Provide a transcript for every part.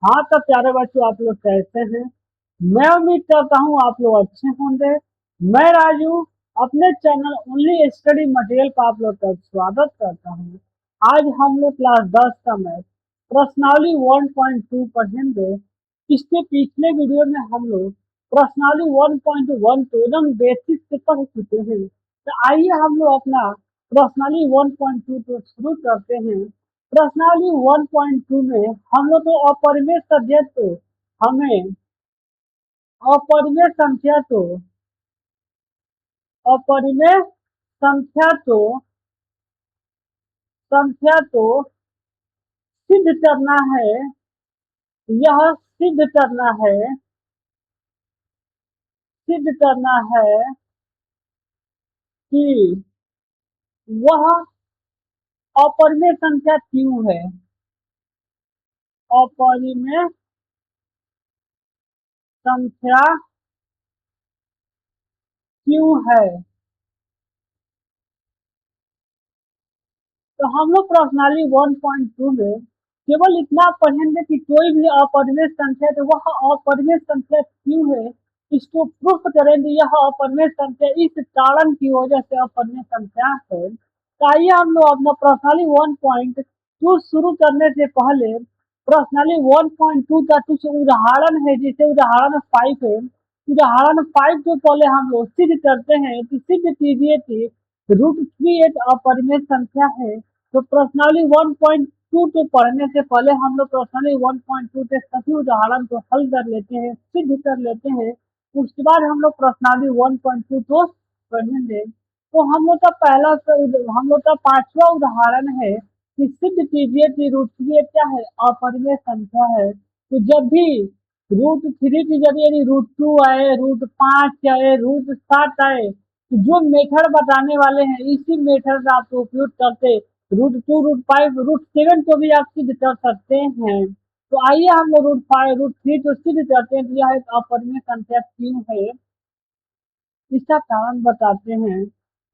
हाँ तो प्यारे बच्चों, आप लोग कैसे हैं? मैं उम्मीद करता हूँ आप लोग अच्छे होंगे। मैं राजू अपने चैनल ओनली स्टडी मटेरियल पर आप लोग का स्वागत करता हूँ। आज हम लोग क्लास 10 का मैथ प्रश्नावली 1.2 पढ़ेंगे। इसके पिछले वीडियो में हम लोग प्रश्नावली 1.1 तो एकदम बेसिक से पढ़ चुके हैं। तो आइए हम लोग अपना प्रश्नावली 1.2 तो शुरू करते हैं। प्रश्नावली 1.2 में हम लोग को अपरिमेय सब्जेक्ट तो हमें अपरिमेय संख्या तो अपरिमेय संख्या तो संख्या तो सिद्ध करना है। यह सिद्ध करना है कि वह अपरिमेय संख्या क्यों है। अपरिमेय संख्या क्यों है। तो हम लोग प्रश्नावली 1.2 में केवल इतना पढ़ेंगे कि कोई भी अपरिमेय संख्या है तो वह अपरिमेय संख्या क्यों है, इसको प्रूफ करेंगे। यह अपरिमेय संख्या इस कारण की वजह से अपरिमेय संख्या है। तो आइए हम लोग अपना प्रश्नावली 1.2 शुरू करने से पहले प्रश्नावली 1.2 का कुछ उदाहरण है, जैसे उदाहरण 5 है। उदाहरण 5 जो पहले हम लोग सिद्ध करते हैं कि सिद्ध कीजिए कि √3 एक अपरिमेय संख्या है। तो प्रश्नावली 1.2 को पढ़ने से पहले हम लोग प्रश्नावली 1.2 के सभी उदाहरण को हल कर लेते हैं, सिद्ध कर लेते हैं। उसके बाद हम लोग प्रश्नावली 1.2 को पढ़ेंगे। तो हम लोग का पांचवा उदाहरण है कि सिद्ध कीजिए कि √3 क्या है, अपरिमेय संख्या है। तो जब भी √3 की जगह यदि √2 आए, √5 आए, √7 आए, जो मेथड बताने वाले हैं इसी मेथड का आप उपयोग करते √2, √5, √7 को भी आप सिद्ध कर सकते हैं। तो आइए हम लोग √5, √3 को सिद्ध करते हैं कि यह एक अपरिमेय संख्या क्यों है, इसका कारण बताते हैं।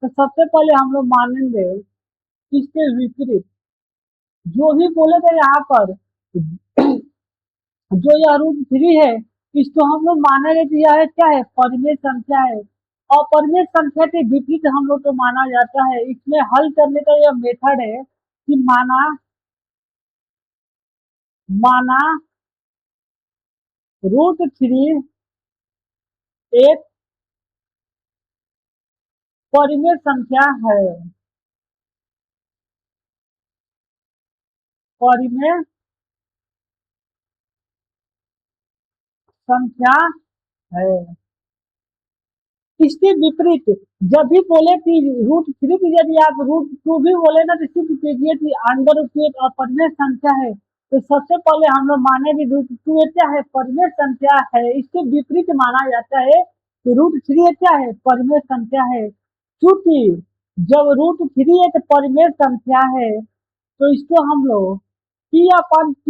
तो सबसे पहले हम लोग मानेंगे इसके विपरीत जो भी बोले थे यहाँ पर, जो यह √3 है इसको हम लोग मानेंगे कि यह क्या है, परिमेय संख्या है। और परिमेय संख्या के विपरीत हम लोग को माना जाता है। इसमें हल करने का यह मेथड है कि माना माना √3 एक परिमेय संख्या है। परिमेय संख्या है। इसके विपरीत जब भी बोले कि √3 की यदि आप √2 भी बोले ना तो सिद्ध कीजिए कि √2 एक अपरिमेय संख्या है। तो सबसे पहले हम लोग माने कि √2 क्या है, परिमेय संख्या है। इसके विपरीत माना जाता है कि √3 क्या है, परिमेय संख्या है। क्योंकि जब √3 एक परिमेय संख्या है तो इसको हम लोग P/Q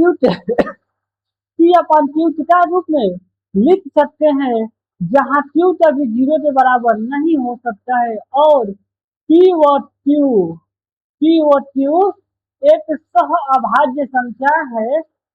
का रूप में लिख सकते हैं, जहाँ Q कभी 0 के बराबर नहीं हो सकता है। और P व Q एक सह अभाज्य संख्या है।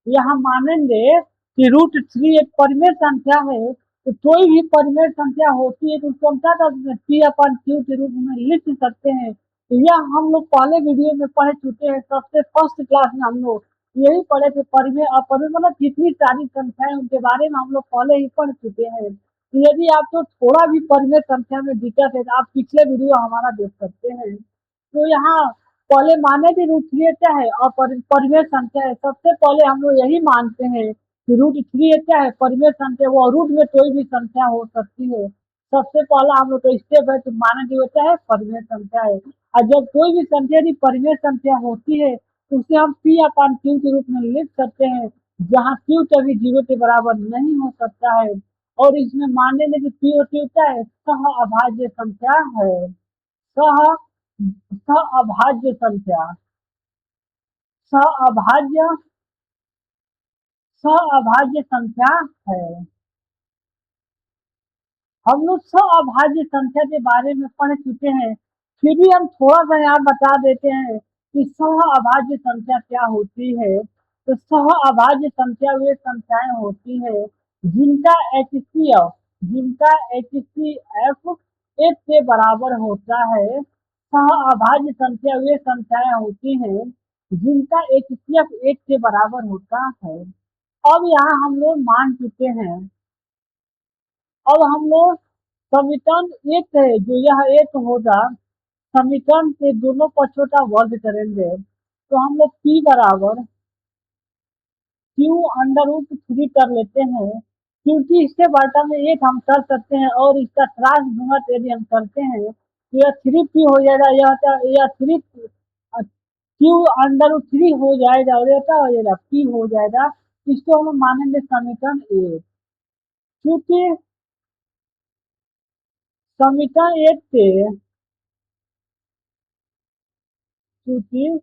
यहाँ मानेंगे कि √3 एक परिमेय संख्या है, तो कोई भी परिमेय संख्या होती है तो उसको हम क्या करते हैं, P/Q के रूप में लिख सकते हैं। तो यह हम लोग पहले वीडियो में पढ़ चुके हैं। सबसे फर्स्ट क्लास में हम लोग यही पढ़े थे, परिमेय अपरिमेय मतलब कितनी सारी संख्याएं उनके बारे में हम लोग पहले ही पढ़ चुके हैं। तो यदि आपको थोड़ा भी परिमेय संख्या में दिक्कत है तो आप पिछले वीडियो हमारा देख सकते हैं। तो यहाँ पहले माने कि √3 क्या है, परिमेय संख्या है। सबसे पहले हम लोग यही मानते हैं कि √3 क्या है, परिमेय संख्या। वो रूट में कोई भी संख्या हो सकती है। सबसे पहला हम लोग तो स्टेप है तो माने कि वो क्या है, परिमेय संख्या है। और जब कोई भी संख्या यदि परिमेय संख्या होती है तो उसे हम P/Q के रूप में लिख सकते हैं, जहाँ Q कभी 0 के बराबर नहीं हो सकता है। और इसमें मान लेंगे कि P और Q क्या है, सह अभाज्य संख्या है। सह सह अभाज्य संख्या सह अभाज्य सह अभाज्य संख्या है। हम लोग सह अभाज्य संख्या के बारे में पढ़ चुके हैं, फिर भी हम थोड़ा सा यहाँ बता देते हैं कि सह अभाज्य संख्या क्या होती है। तो सह अभाज्य संख्या वे संख्याएं होती है जिनका HCF एक के बराबर होता है। सह अभाज्य संख्या वे संख्याएं होती हैं जिनका HCF एक के बराबर होता है। अब यहाँ हम लोग मान चुके हैं। अब हम लोग समीकरण एक है जो यह एक होगा, समीकरण से दोनों पक्षों का वर्ग करेंगे तो हम लोग P बराबर Q√3 कर लेते हैं, क्योंकि इससे बटा में एक हम कर सकते हैं और इसका क्रॉस गुणक यदि हम करते हैं तो यह 3P हो जाएगा, यह 3Q√3 हो जाएगा और यह हो जाएगा P हो जाएगा। इसको हम मानेंगे समीकरण एक। क्योंकि समीकरण एक से क्योंकि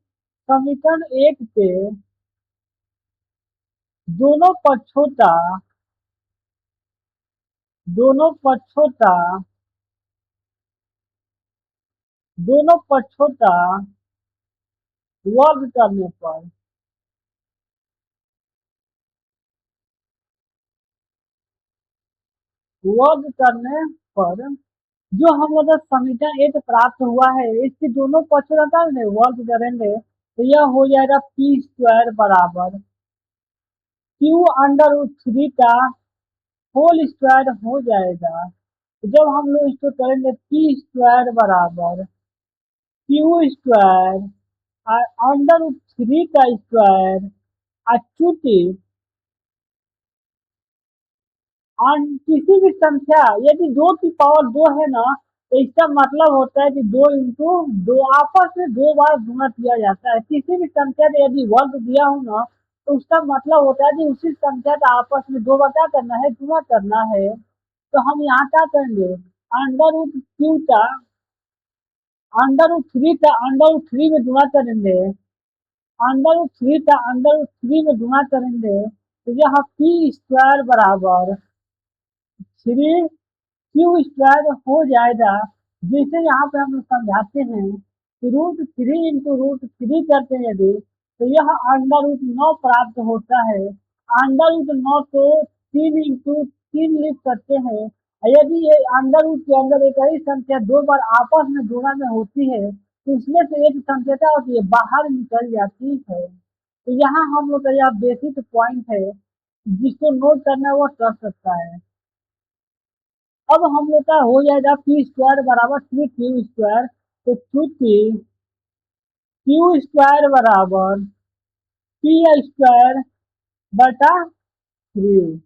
समीकरण एक से दोनों पक्षों का दोनों पक्षों का दोनों पक्षों का वर्ग करने पर वर्ग करने पर जो हम लोग का समीकरण एक प्राप्त हुआ है इसके दोनों पक्षों का वर्ग करेंगे तो यह हो जाएगा P² बराबर Q√3 का होल स्क्वायर हो जाएगा। तो जब हम लोग इसको करेंगे P² बराबर Q² √3 का स्क्वायर अच्युति किसी भी संख्या यदि 2 की पावर 2 है ना तो इसका मतलब होता है कि 2 इंटू 2 आपस में 2 बार गुणा किया जाता है। किसी भी संख्या का यदि वर्ग दिया हो ना तो उसका मतलब होता है कि उसी संख्या का आपस में 2 बार क्या करना है, गुणा करना है। तो हम यहाँ क्या करेंगे, √3 का √3 में गुणा करेंगे, √3 में गुणा करेंगे तो यह P² बराबर 3Q² हो जाएगा। जैसे यहाँ पे हम लोग समझाते हैं कि √3 इंटू √3 करते हैं यदि तो यह √9 प्राप्त होता है। √9 को 3 इंटू 3 लिख सकते हैं। यदि ये अंडर के अंदर एक ही संख्या 2 बार आपस में गुणा में होती है तो उसमें से एक संख्या क्या होती है, बाहर निकल जाती है। तो यहाँ हम लोग का यह बेसिक पॉइंट है, जिसको नोट करना है वो कर सकता है। अब हम लोग का हो जाएगा P² बराबर 3Q²। तो चूंकि Q² बराबर P² बटा 3,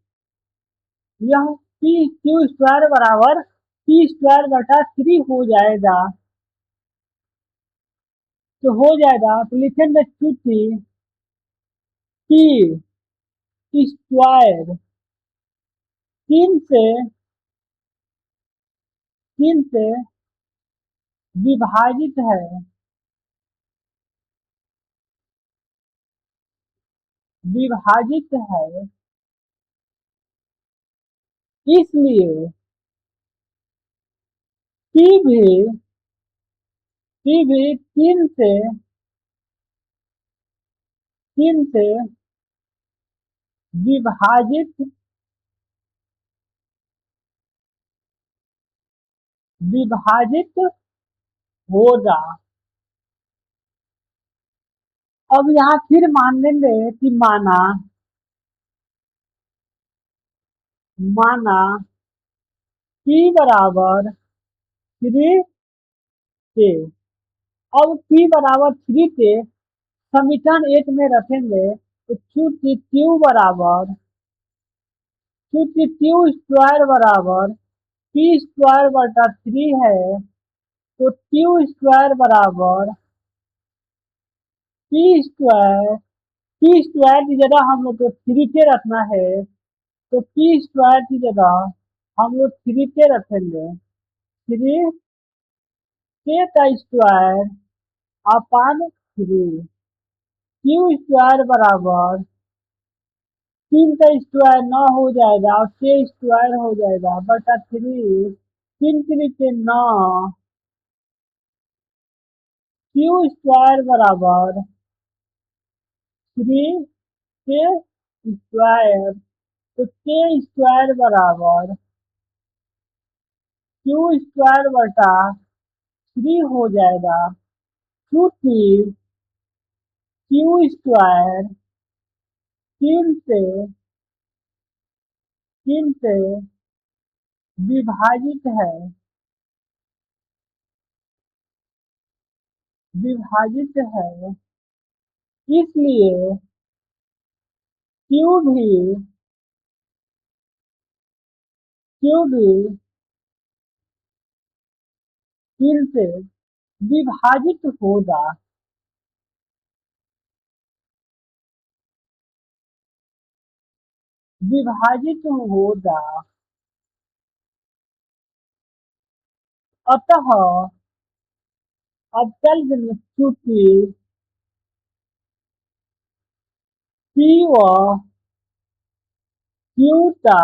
यह Q² बराबर P² बटा 3 हो जाएगा। तो हो जाएगा तो लिखेंगे चूंकि P² 3 से विभाजित है, इसलिए P भी 3 से विभाजित होगा। अब यहाँ फिर मान लेंगे कि माना P बराबर 3 के। अब P बराबर 3 के समीकरण एक में रखेंगे तो चूंकि Q² बराबर P² बटा 3 है तो Q² बराबर P² की जगह हम लोग को 3 के रखना है तो P² की जगह हम लोग 3 के रखेंगे। 3 का स्क्वायर अपान 3। Q² बराबर 3 का स्क्वायर 9 हो जाएगा और K² हो जाएगा बटा 3। 3 के 9। Q² बराबर 3 के स्क्वायर, तो के स्क्वायर बराबर क्यू स्क्वायर बटा 3 हो जाएगा, क्योंकि क्यू स्क्वायर 3 से विभाजित है, इसलिए क्यू भी क्यू भी 3 से विभाजित होगा, विभाजित होगा। अतः अब चल चूंकि पी व क्यू का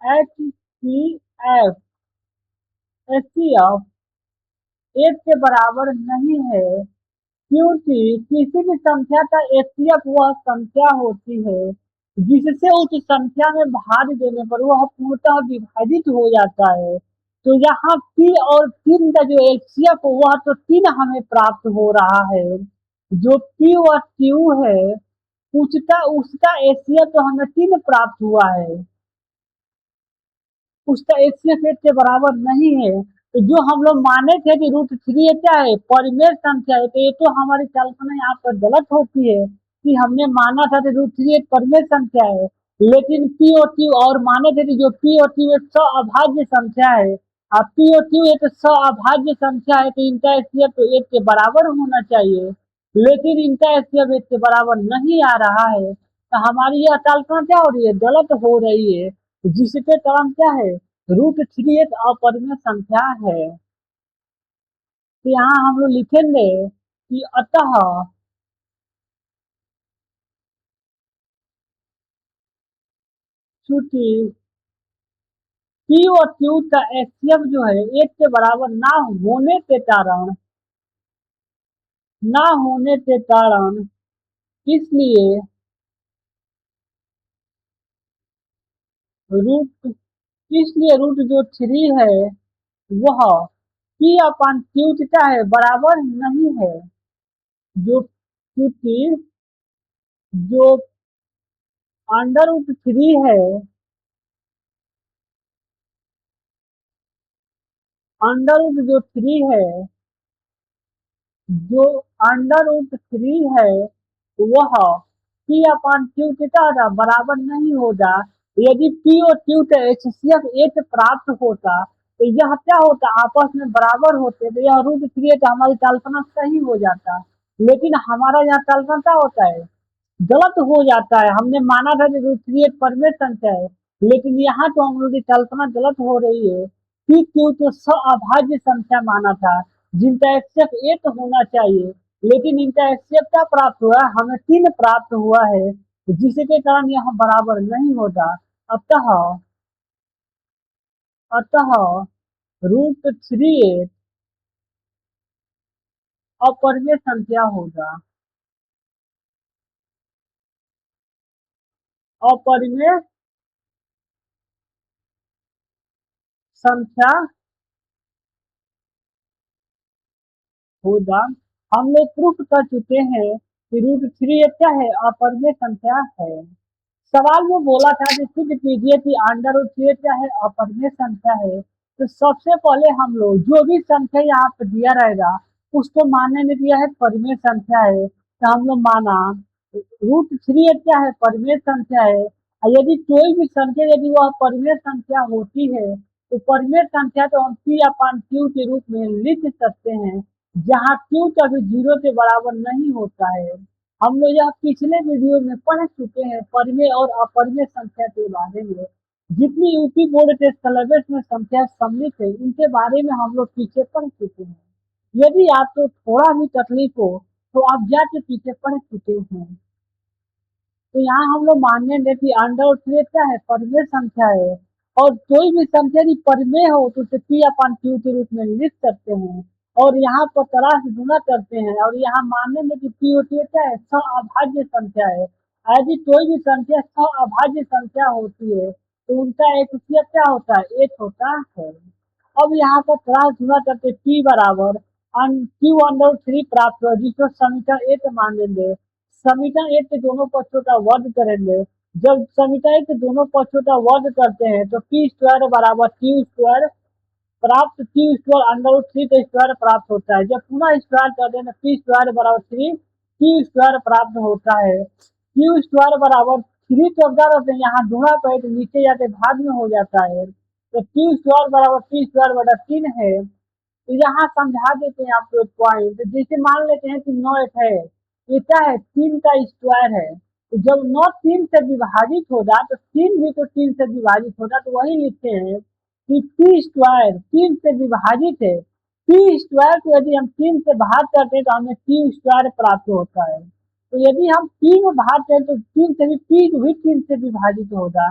H C F H C F 1 के बराबर नहीं है, क्योंकि किसी भी संख्या का एचसीएफ वह संख्या होती है जिससे उस संख्या में भाग देने पर वह पूर्णतः विभाजित हो जाता है। तो यहाँ पी और 3 का जो एचसीएफ वह तो 3 हमें प्राप्त हो रहा है, जो पी व क्यू है उसका उसका एचसीएफ तो हमें 3 प्राप्त हुआ है, उसका एचसीएफ 1 के बराबर नहीं है। तो जो हम लोग माने थे कि √3 क्या है, परिमेय संख्या है, तो ये तो हमारी कल्पना यहाँ पर गलत होती है कि हमने माना था कि √3 एक परिमेय संख्या है, लेकिन पी और क्यू और माने थे कि जो पी और क्यू एक अभाज्य संख्या है, अब पी और क्यू एक अभाज्य संख्या है, तो इनका एचसीएफ तो 1 के बराबर होना चाहिए, लेकिन इनका एचसीएफ 1 के बराबर नहीं आ रहा है। तो हमारी यह कल्पना क्या हो रही है, गलत हो रही है, जिसके कारण क्या है, √3 एक अपरिमेय संख्या है। तो यहाँ हम लोग लिखेंगे कि अतः चूंकि पी और क्यू का एचसीएफ जो है 1 के बराबर ना होने के कारण इसलिए रूट रूट जो 3 है वह पी अपन क्यू क्या है, बराबर नहीं है। जो क्योंकि जो √3 है, जो 3 है, जो √3 है वह पी अपन क्यू का बराबर नहीं होगा। यदि पी और क्यू का एचसीएफ 1 प्राप्त होता तो यह क्या होता, आपस में बराबर होते, तो यह √3 का हमारी कल्पना सही हो जाता, लेकिन हमारा यहाँ कल्पना क्या होता है, गलत हो जाता है। हमने माना था कि √3 एक परिमेय संख्या है, लेकिन यहाँ तो हम लोग की कल्पना गलत हो रही है। पी क्यू तो अभाज्य संख्या माना था जिनका एचसीएफ 1 होना चाहिए, लेकिन इनका एचसीएफ क्या प्राप्त हुआ, हमें 3 प्राप्त हुआ है, जिसके कारण यह बराबर नहीं होता। अतः अतः √3 एक अपरिमेय संख्या होगा, अपरिमेय संख्या होगा। हम लोग प्रूफ कर चुके हैं कि √3 क्या है, अपरिमेय संख्या है। सवाल में बोला था कि सिद्ध कीजिए कि √3 क्या है, अपरिमेय संख्या है। तो सबसे पहले हम लोग जो भी संख्या यहाँ पे दिया रहेगा उसको मानने में दिया है परिमेय संख्या है, तो हम लोग माना √3 क्या है, परिमेय संख्या है। और यदि कोई भी संख्या यदि वह परिमेय संख्या होती है तो परिमेय संख्या तो हम पी अपन क्यू के रूप में लिख सकते हैं, जहाँ क्यू कभी 0 के बराबर नहीं होता है। हम लोग यह पिछले वीडियो में पढ़ चुके हैं परिमेय और अपरिमेय संख्या के बारे में। जितनी यूपी बोर्ड के सिलेबस में संख्या सम्मिलित है उनके बारे में हम लोग पीछे पढ़ चुके हैं। यदि आपको थोड़ा भी तकलीफ हो तो आप जाके पीछे पढ़ चुके हैं। तो यहाँ हम लोग मानेंगे कि √3 क्या है, परिमेय संख्या है, और कोई भी संख्या यदि परिमेय हो तो उसे पी अपन क्यू के रूप में लिख सकते हैं। और यहाँ पर तरह से गुणा करते हैं और यहाँ मानने में कि पी होती है क्या है, अभाज्य संख्या है। यदि कोई भी संख्या अभाज्य संख्या होती है तो उनका एचसीएफ क्या होता है, 8 होता है। अब यहाँ पर तरह से गुणा करके पी बराबर Q अंडर 3 प्राप्त हुआ, जिसको समीकरण 8 मान लेंगे। समीकरण 8 के दोनों पक्षों का वर्ग करेंगे। जब समीकरण 8 के दोनों पक्षों का वर्ग करते हैं तो पी स्क्वायर बराबर क्यू स्क्वायर प्राप्त, क्यू स्क्वायर अंडर 3 का स्क्वायर प्राप्त होता है। जब पुनः स्क्वायर करते हैं तो पी स्क्वायर बराबर 3 क्यू स्क्वायर प्राप्त होता है। क्यू स्क्वायर बराबर 3 चौका रहते हैं, यहाँ गुणा पे तो नीचे जाते भाग में हो जाता है, तो क्यू स्क्वायर बराबर पी स्क्वायर बटा 3 है। तो यहाँ समझा देते हैं आपको एक पॉइंट, जैसे मान लेते हैं कि 9 है, ये क्या है, 3 का स्क्वायर है। तो जब 9 3 से विभाजित होगा तो 3 भी तो 3 से विभाजित होगा, तो वही लिखते हैं कि पी स्क्वायर 3 से विभाजित है। पी स्क्वायर को यदि हम 3 से भाग करते हैं तो हमें पी स्क्वायर प्राप्त होता है। तो यदि हम 3 में भाग करें तो 3 से भी पी भी 3 से विभाजित होगा।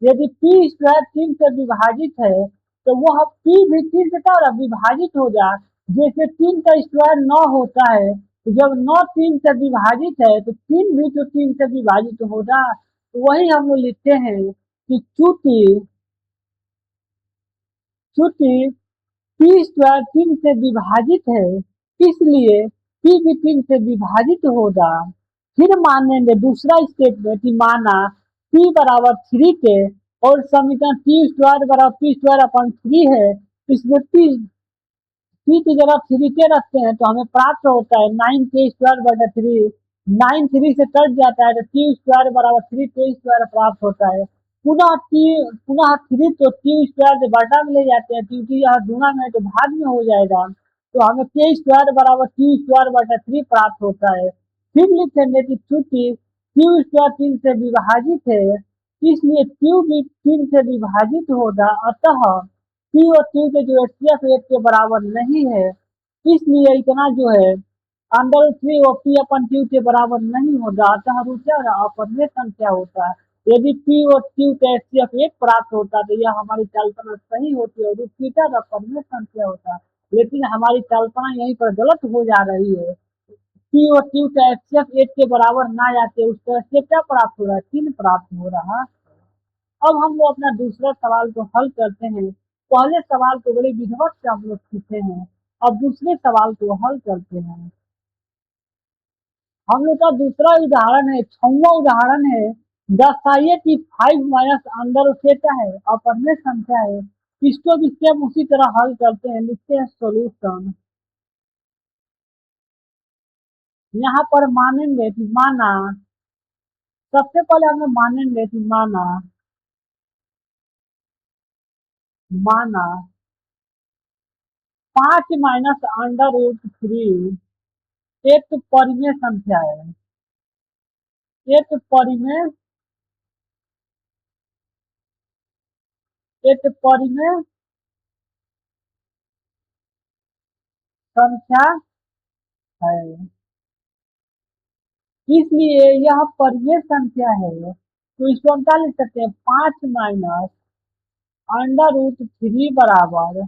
यदि पी स्क्वायर 3 से विभाजित है तो वह पी भी 3 से क्या होगा, विभाजित हो जा। जैसे 3 का स्क्वायर 9 होता है, तो जब 9 3 से विभाजित है तो 3 भी तो 3 से विभाजित होगा। तो वही हम लोग लिखते हैं कि चूंकि चूंकि पी स्क्वायर 3 से विभाजित है, इसलिए पी भी 3 से विभाजित होगा। फिर मान लेंगे दूसरा स्टेप में कि माना पी बराबर 3 के और समीकरण पी स्क्वायर बराबर पी स्क्वायर अपॉन 3 है, इसमें पी की जगह 3 के रखते हैं तो हमें प्राप्त होता है 9 के स्क्वायर बटा 3। 9 3 से कट जाता है तो टी स्क्वायर बराबर 3 के स्क्वायर प्राप्त होता है। पुनः 3 तो टी स्क्वायर से बटा में ले जाते हैं, क्योंकि यह गुणा में तो भाग में हो जाएगा, तो हमें के स्क्वायर बराबर टी स्क्वायर बटा 3 प्राप्त होता है। फिर लिखेंगे कि चूंकि क्यू स्क्वायर 3 से विभाजित है, इसलिए क्यू भी 3 से विभाजित होगा, अतः पी और क्यू के जो एचसीएफ 1 के बराबर नहीं है, इसलिए इतना जो है अंडर 3 और पी अपन क्यू के बराबर नहीं होगा, अतः रूट क्या होगा, अपरिमेय संख्या होता है। यदि पी और क्यू का एचसीएफ 1 प्राप्त होता तो यह हमारी कल्पना सही होती है, रूट थीटा अपरिमेय संख्या होता। लेकिन हमारी कल्पना यहीं पर गलत हो जा रही है। पी और क्यू का एचसीएफ 1 के बराबर ना आते उसका एचसीएफ क्या प्राप्त हो रहा है, 3 प्राप्त हो रहा। अब हम लोग अपना दूसरा सवाल को हल करते हैं। पहले सवाल को बड़ी विधिवत से हम लोग सीखे हैं, अब दूसरे सवाल को हल करते हैं। हम लोग का दूसरा उदाहरण है, 6वां उदाहरण है। दर्शाइए कि 5 माइनस अंडर थीटा है, अपरिमेय संख्या है। इसको भी सेम उसी तरह हल करते हैं, लिखते हैं सॉल्यूशन। यहाँ पर मानेंगे कि माना, सबसे पहले हम लोग मानेंगे कि माना 5 माइनस अंडर 3 एक परिमेय संख्या है। एक परिमेय एक परिमेय संख्या है, इसलिए यह परिमेय संख्या है। तो इसको हम क्या लिख सकते हैं, 5 माइनस अंडर 3 बराबर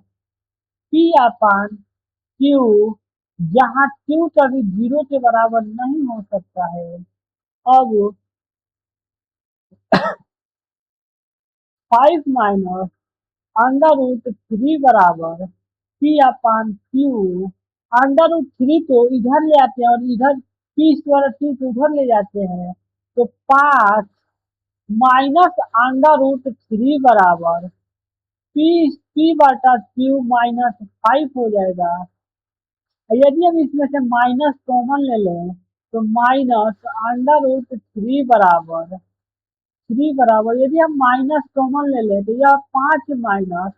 पी अपान क्यू, जहाँ क्यू कभी 0 के बराबर नहीं हो सकता है। अब 5 माइनस अंडर 3 बराबर पी अपान क्यू, अंडर 3 को इधर ले आते हैं और इधर पी स्क्वायर क्यू को उधर ले जाते हैं, तो 5 माइनस अंडर 3 बराबर पी बटा क्यू माइनस 5 हो जाएगा। यदि हम इसमें से माइनस कॉमन ले लें तो माइनस अंडर 3 बराबर यदि हम माइनस कॉमन ले लें तो यह 5 माइनस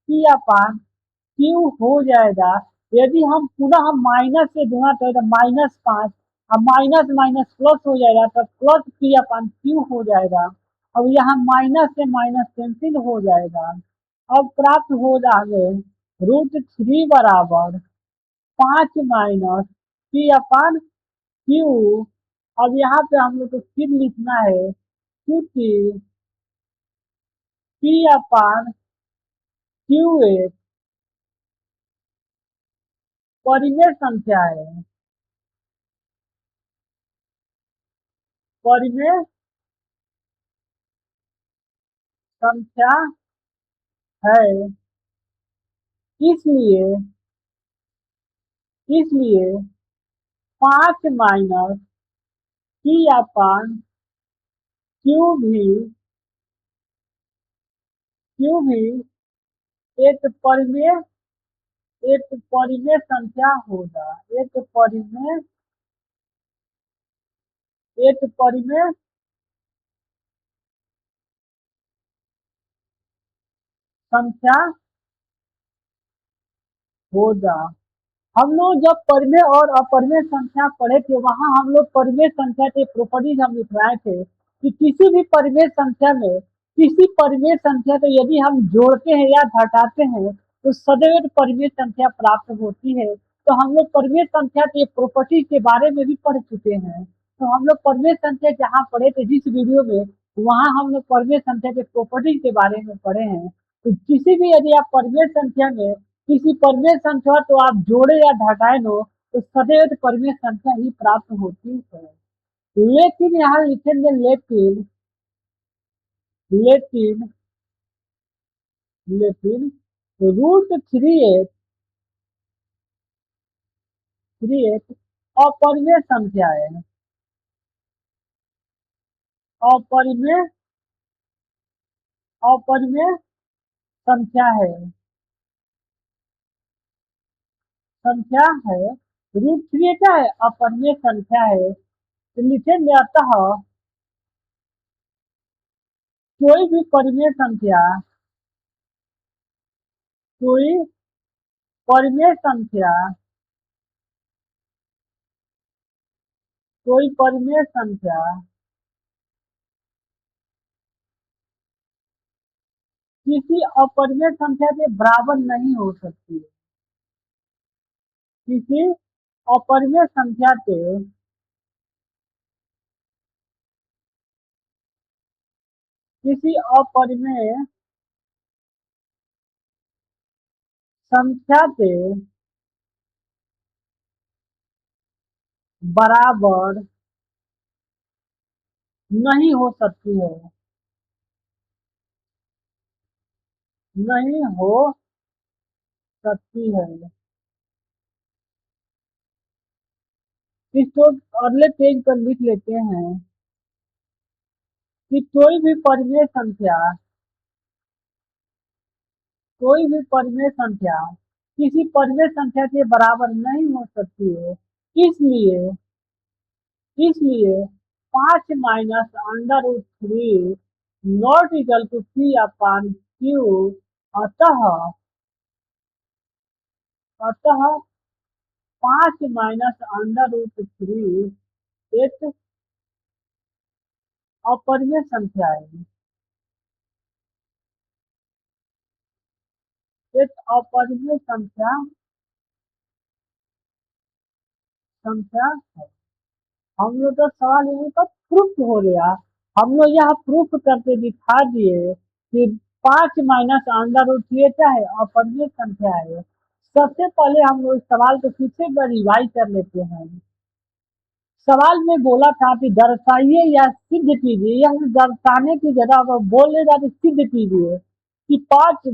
पी अपान क्यू हो जाएगा। यदि हम पुनः हम माइनस से गुणा करें तो -5, अब माइनस माइनस प्लस हो जाएगा तो प्लस पी अपान क्यू हो जाएगा। अब यहाँ माइनस से माइनस कैंसिल हो जाएगा। अब प्राप्त हो जाएंगे √3 बराबर 5 माइनस पी अपान क्यू। अब यहाँ पे हम लोग को फिर लिखना है क्योंकि पी अपान क्यू एक परिमेय संख्या है, परिमेय संख्या है, इसलिए इसलिए 5 - P/Q भी एक परिमेय संख्या होगा। एक परिमेय संख्या होगा। हम लोग जब परिमेय और अपरिमेय संख्या पढ़े थे, वहां हम लोग परिमेय संख्या के प्रॉपर्टीज हम लिखवाए थे कि किसी परिमेय संख्या को यदि हम जोड़ते हैं या घटाते हैं तो सदैव एक परिमेय संख्या प्राप्त होती है। तो हम लोग परिमेय संख्या के प्रॉपर्टी के बारे में भी पढ़ चुके हैं। तो हम लोग परिमेय संख्या जहाँ पढ़े थे जिस वीडियो में, वहाँ हम लोग परिमेय संख्या के प्रॉपर्टी के बारे में पढ़े हैं। तो किसी भी यदि आप परिमेय संख्या में किसी परिमेय संख्या तो आप जोड़े या घटाए लो तो सदैव तो परिमेय संख्या ही प्राप्त होती है। लेकिन यहाँ लिखेंगे लेकिन लेकिन √3 अपरिमेय संख्या है, अपरिमेय अपरिमेय संख्या है। √3 क्या है? अपरिमेय संख्या है। तो लिखेंगे अतः कोई भी परिमेय संख्या कोई परिमेय संख्या कोई परिमेय संख्या किसी अपरिमेय संख्या के बराबर नहीं हो सकती है। किसी अपरिमेय संख्या के किसी अपरिमेय संख्या के बराबर नहीं हो सकती है, नहीं हो सकती है। इसको अगले पेज पर लिख लेते हैं कि कोई भी परिमेय संख्या किसी परिमेय संख्या के बराबर नहीं हो सकती है। इसलिए इसलिए 5 - √3 नॉट इक्वल टू P/Q। अतः अतः 5 - √3 एक अपरिमेय संख्या है, एक अपरिमेय संख्या है। हम लोग का सवाल यहीं पर प्रूफ हो गया। हम लोग यहाँ प्रूफ करके दिखा दिए कि 5 - क्या है? अपरिमेय संख्या है। सबसे पहले हम लोग इस सवाल को फिर से रिवाइज कर लेते हैं। सवाल में बोला था कि दर्शाइए या सिद्ध कीजिए, यह दर्शाने की जगह पर बोल रहा सिद्ध कीजिए कि 5 -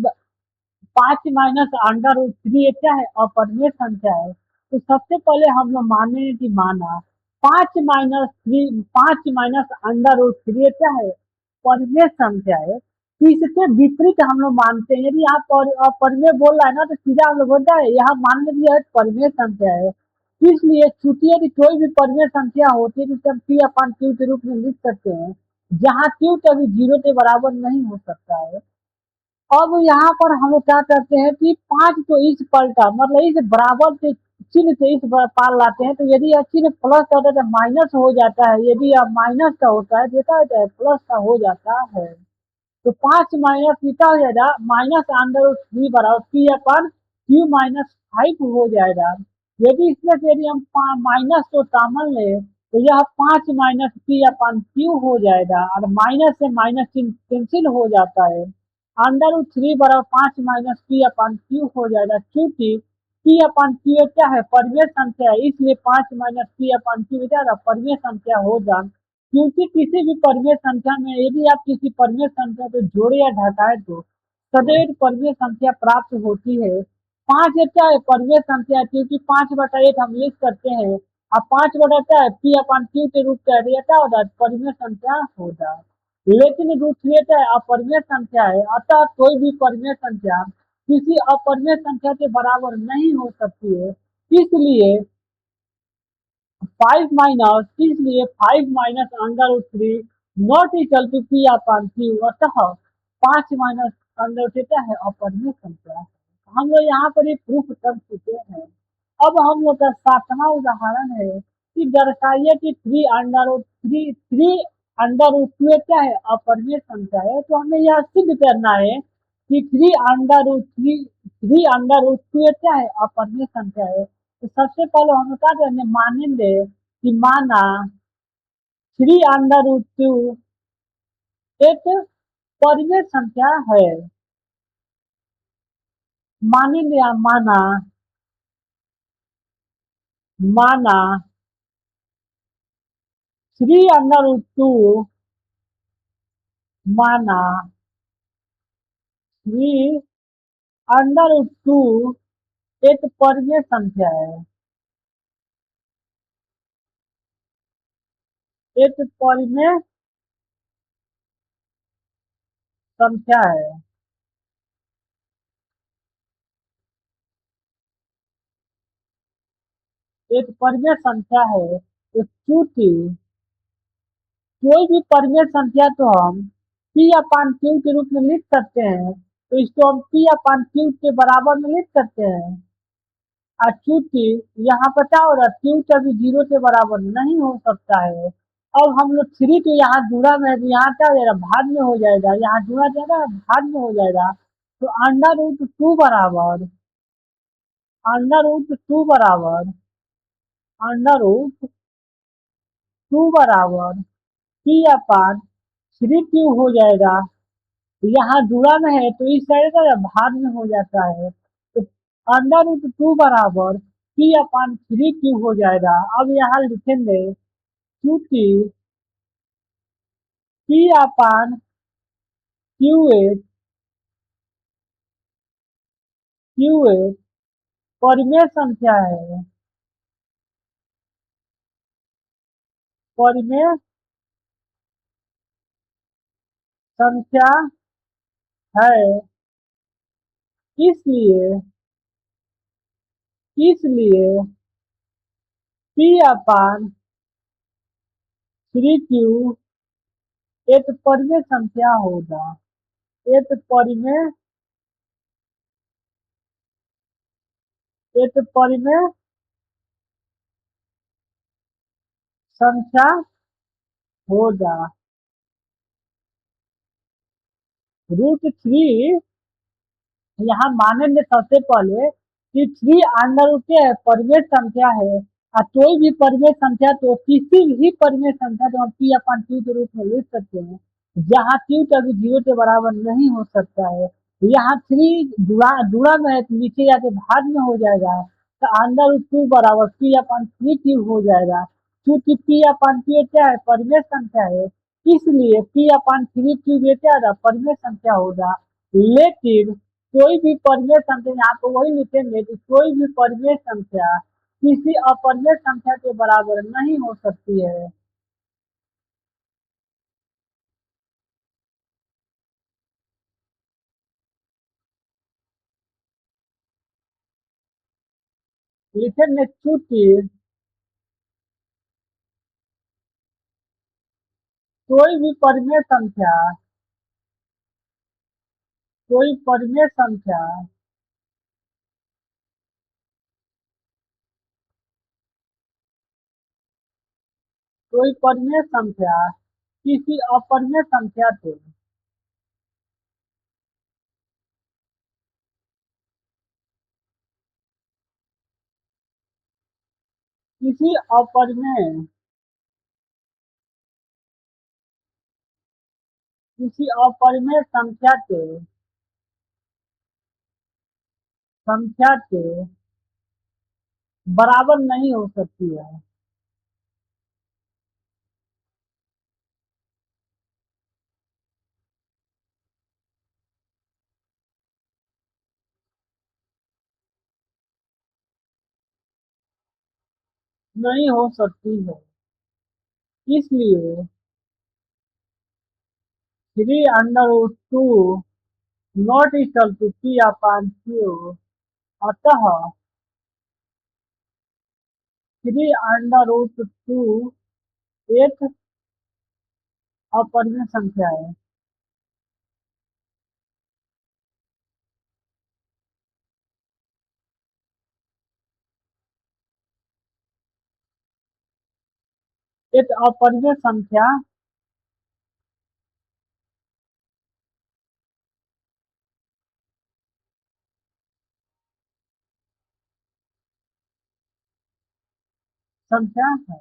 क्या है? अपरिमेय संख्या है। तो सबसे पहले हम लोग माने कि माना 5 - √3 क्या है? परिमेय संख्या है। तो इसके विपरीत हम लोग मानते हैं। यदि आप अपरिमेय बोल रहा है ना तो सीधा हम लोग बोलता है यहाँ मान लीजिए यह परिमेय संख्या है। इसलिए चूंकि यदि कोई भी परिमेय संख्या होती है तो उसे हम P/Q के रूप में लिख सकते हैं, जहाँ Q कभी 0 के बराबर नहीं हो सकता है। अब यहाँ पर हम लोग क्या करते हैं कि 5 को इस पलटा, मतलब इस बराबर से चिन्ह से इस पार लाते हैं। तो यदि यह चिन्ह प्लस होता है तो माइनस हो जाता है, यदि यह माइनस का होता है देखा जाता है प्लस का हो जाता है। तो 5 माइनस कितना हो जाएगा? -√3 बराबर P/Q - 5 हो जाएगा। यदि इसमें से यदि हम माइनस को कॉमन ले तो यह 5 - P/Q हो जाएगा और माइनस से माइनस चिन्ह कैंसिल हो जाता है। √3 बराबर 5 - P/Q हो जाएगा। चूंकि पी अपॉन क्यू क्या है, परिमेय संख्या है, इसलिए 5 माइनस पी अपॉन क्यू क्या परिमेय संख्या होगा। क्योंकि किसी भी परिमेय संख्या में यदि आप किसी परिमेय संख्या को जोड़े या घटाए तो सदैव परिमेय संख्या प्राप्त होती है। 5 क्या है परिमेय संख्या है, क्योंकि 5/8 हम लिख सकते हैं। अब 5 क्या है पी अपॉन क्यू के रूप का एरिया क्या होता है, परिमेय संख्या होता है। लेकिन रूट 3 क्या है अपरिमेय संख्या है, अतः कोई भी परिमेय संख्या किसी अपरिमेय संख्या के बराबर नहीं हो सकती है। इसलिए 5 minus under root 3 not equal to P upon Q, अतः 5 माइनस अंडर रूट क्या है अपरिमेय संख्या। हम लोग यहाँ पर ये प्रूफ कर चुके हैं। अब हम लोग का 7वां उदाहरण है कि दर्शाइए कि 3 अंडर रूट 2 क्या है अपरिमेय संख्या है। तो हमें यह सिद्ध करना है कि 3 अंडर रूट 2 क्या है अपरिमेय संख्या है। तो सबसे पहले हम क्या करेंगे, मानेंगे कि माना 3 अंडर रूट 2 एक परिमेय संख्या है। मानेंगे या माना माना 3 अंडर रूट 2 माना 3 अंडर रूट 2 एक परिमेय संख्या है, एक परिमेय संख्या है। एक परिमेय संख्या है। तो चूंकि कोई भी परिमेय संख्या तो हम पी अपान क्यू के रूप में लिख सकते हैं, तो इसको हम पी अपान क्यू के बराबर में लिख सकते हैं। और चूंकि यहाँ पर क्या हो रहा है, क्यू कभी 0 के बराबर नहीं हो सकता है। अब हम लोग 3 को यहाँ जुड़ा में है, तो यहाँ क्या हो जाएगा भाग में हो जाएगा, यहाँ जुड़ा जाएगा भाग में हो जाएगा। तो अंडर रूट टू बराबर पी अपान 3 क्यू हो जाएगा। यहाँ जुड़ा में है तो इस साइड का भाग में हो जाता है। तो अंडर रूट 2 बराबर पी अपान 3 क्यू हो जाएगा। अब यहाँ लिखेंगे क्योंकि पी अपान क्यू एच परिमेय संख्या है, परिमेय संख्या है। इसलिए इसलिए पी अपान 3 क्यू एक परिमेय संख्या होगा, एक परिमेय एक परिमेय संख्या होगा। रूट 3 यहाँ मानेंगे सबसे पहले कि 3 अंडर रूट है परिमेय संख्या है। और कोई भी परिमेय संख्या तो किसी भी परिमेय संख्या तो हम पी अपान क्यू के रूप में लिख सकते हैं, जहाँ क्यू कभी 0 के बराबर नहीं हो सकता है। यहाँ 3 जुड़ा में है तो नीचे जाके भाग में हो जाएगा। तो अंडर रूट 2 बराबर पी अपान 3 क्यू हो जाएगा। क्योंकि पी अपान क्यू क्या है परिमेय संख्या है, इसलिए पी अपान 3 क्यू क्या होगा परिमेय संख्या होगा। लेकिन कोई भी परिमेय संख्या, यहाँ पे वही लिखेंगे कि कोई भी परिमेय संख्या किसी अपरिमेय संख्या के बराबर नहीं हो सकती है। लिखेंगे चूंकि कोई भी परिमेय संख्या कोई परिमेय संख्या कोई परिमेय संख्या किसी अपरिमेय संख्या को किसी अपरिमेय किसी अपरिमेय संख्या के बराबर नहीं हो सकती है। नहीं हो सकती है। इसलिए 3√2 not equal to P upon Q. अतः 3√2 एक अपरिमेय संख्या है। एक अपरिमेय संख्या संख्या है।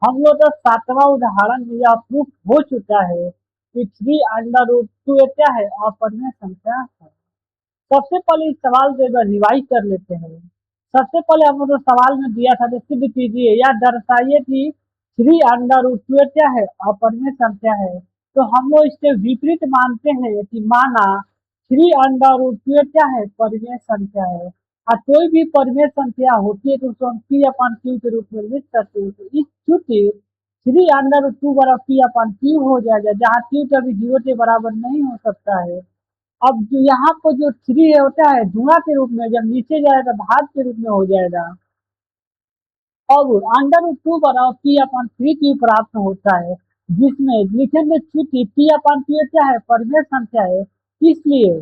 हम लोग का 7वां उदाहरण में यह प्रूफ हो चुका है कि 3√2 क्या है, अपरिमेय संख्या है। सबसे पहले इस सवाल को एक बार रिवाइज कर लेते हैं। सबसे पहले हम लोग को सवाल में दिया था तो सिद्ध कीजिए या दर्शाइए कि 3√2 क्या है, अपरिमेय संख्या है। तो हम लोग इसके विपरीत मानते हैं कि माना 3√2 क्या है, परिमेय संख्या है। और कोई भी परिमेय संख्या होती है तो उसको हम पी अपान क्यू के रूप में लिख सकते हैं। तो इस चूंकि 3√2 बराबर पी अपान क्यू हो जाएगा, जहाँ क्यू कभी 0 के बराबर नहीं हो सकता है। अब जो यहाँ पर जो 3 है होता है गुणा के रूप में, जब नीचे जाएगा भाग के रूप में हो जाएगा। अब √2 बराबर पी अपान 3 प्राप्त होता है, जिसमें लिखेंगे चूंकि पी अपान क्यू क्या है, परिमेय संख्या है, इसलिए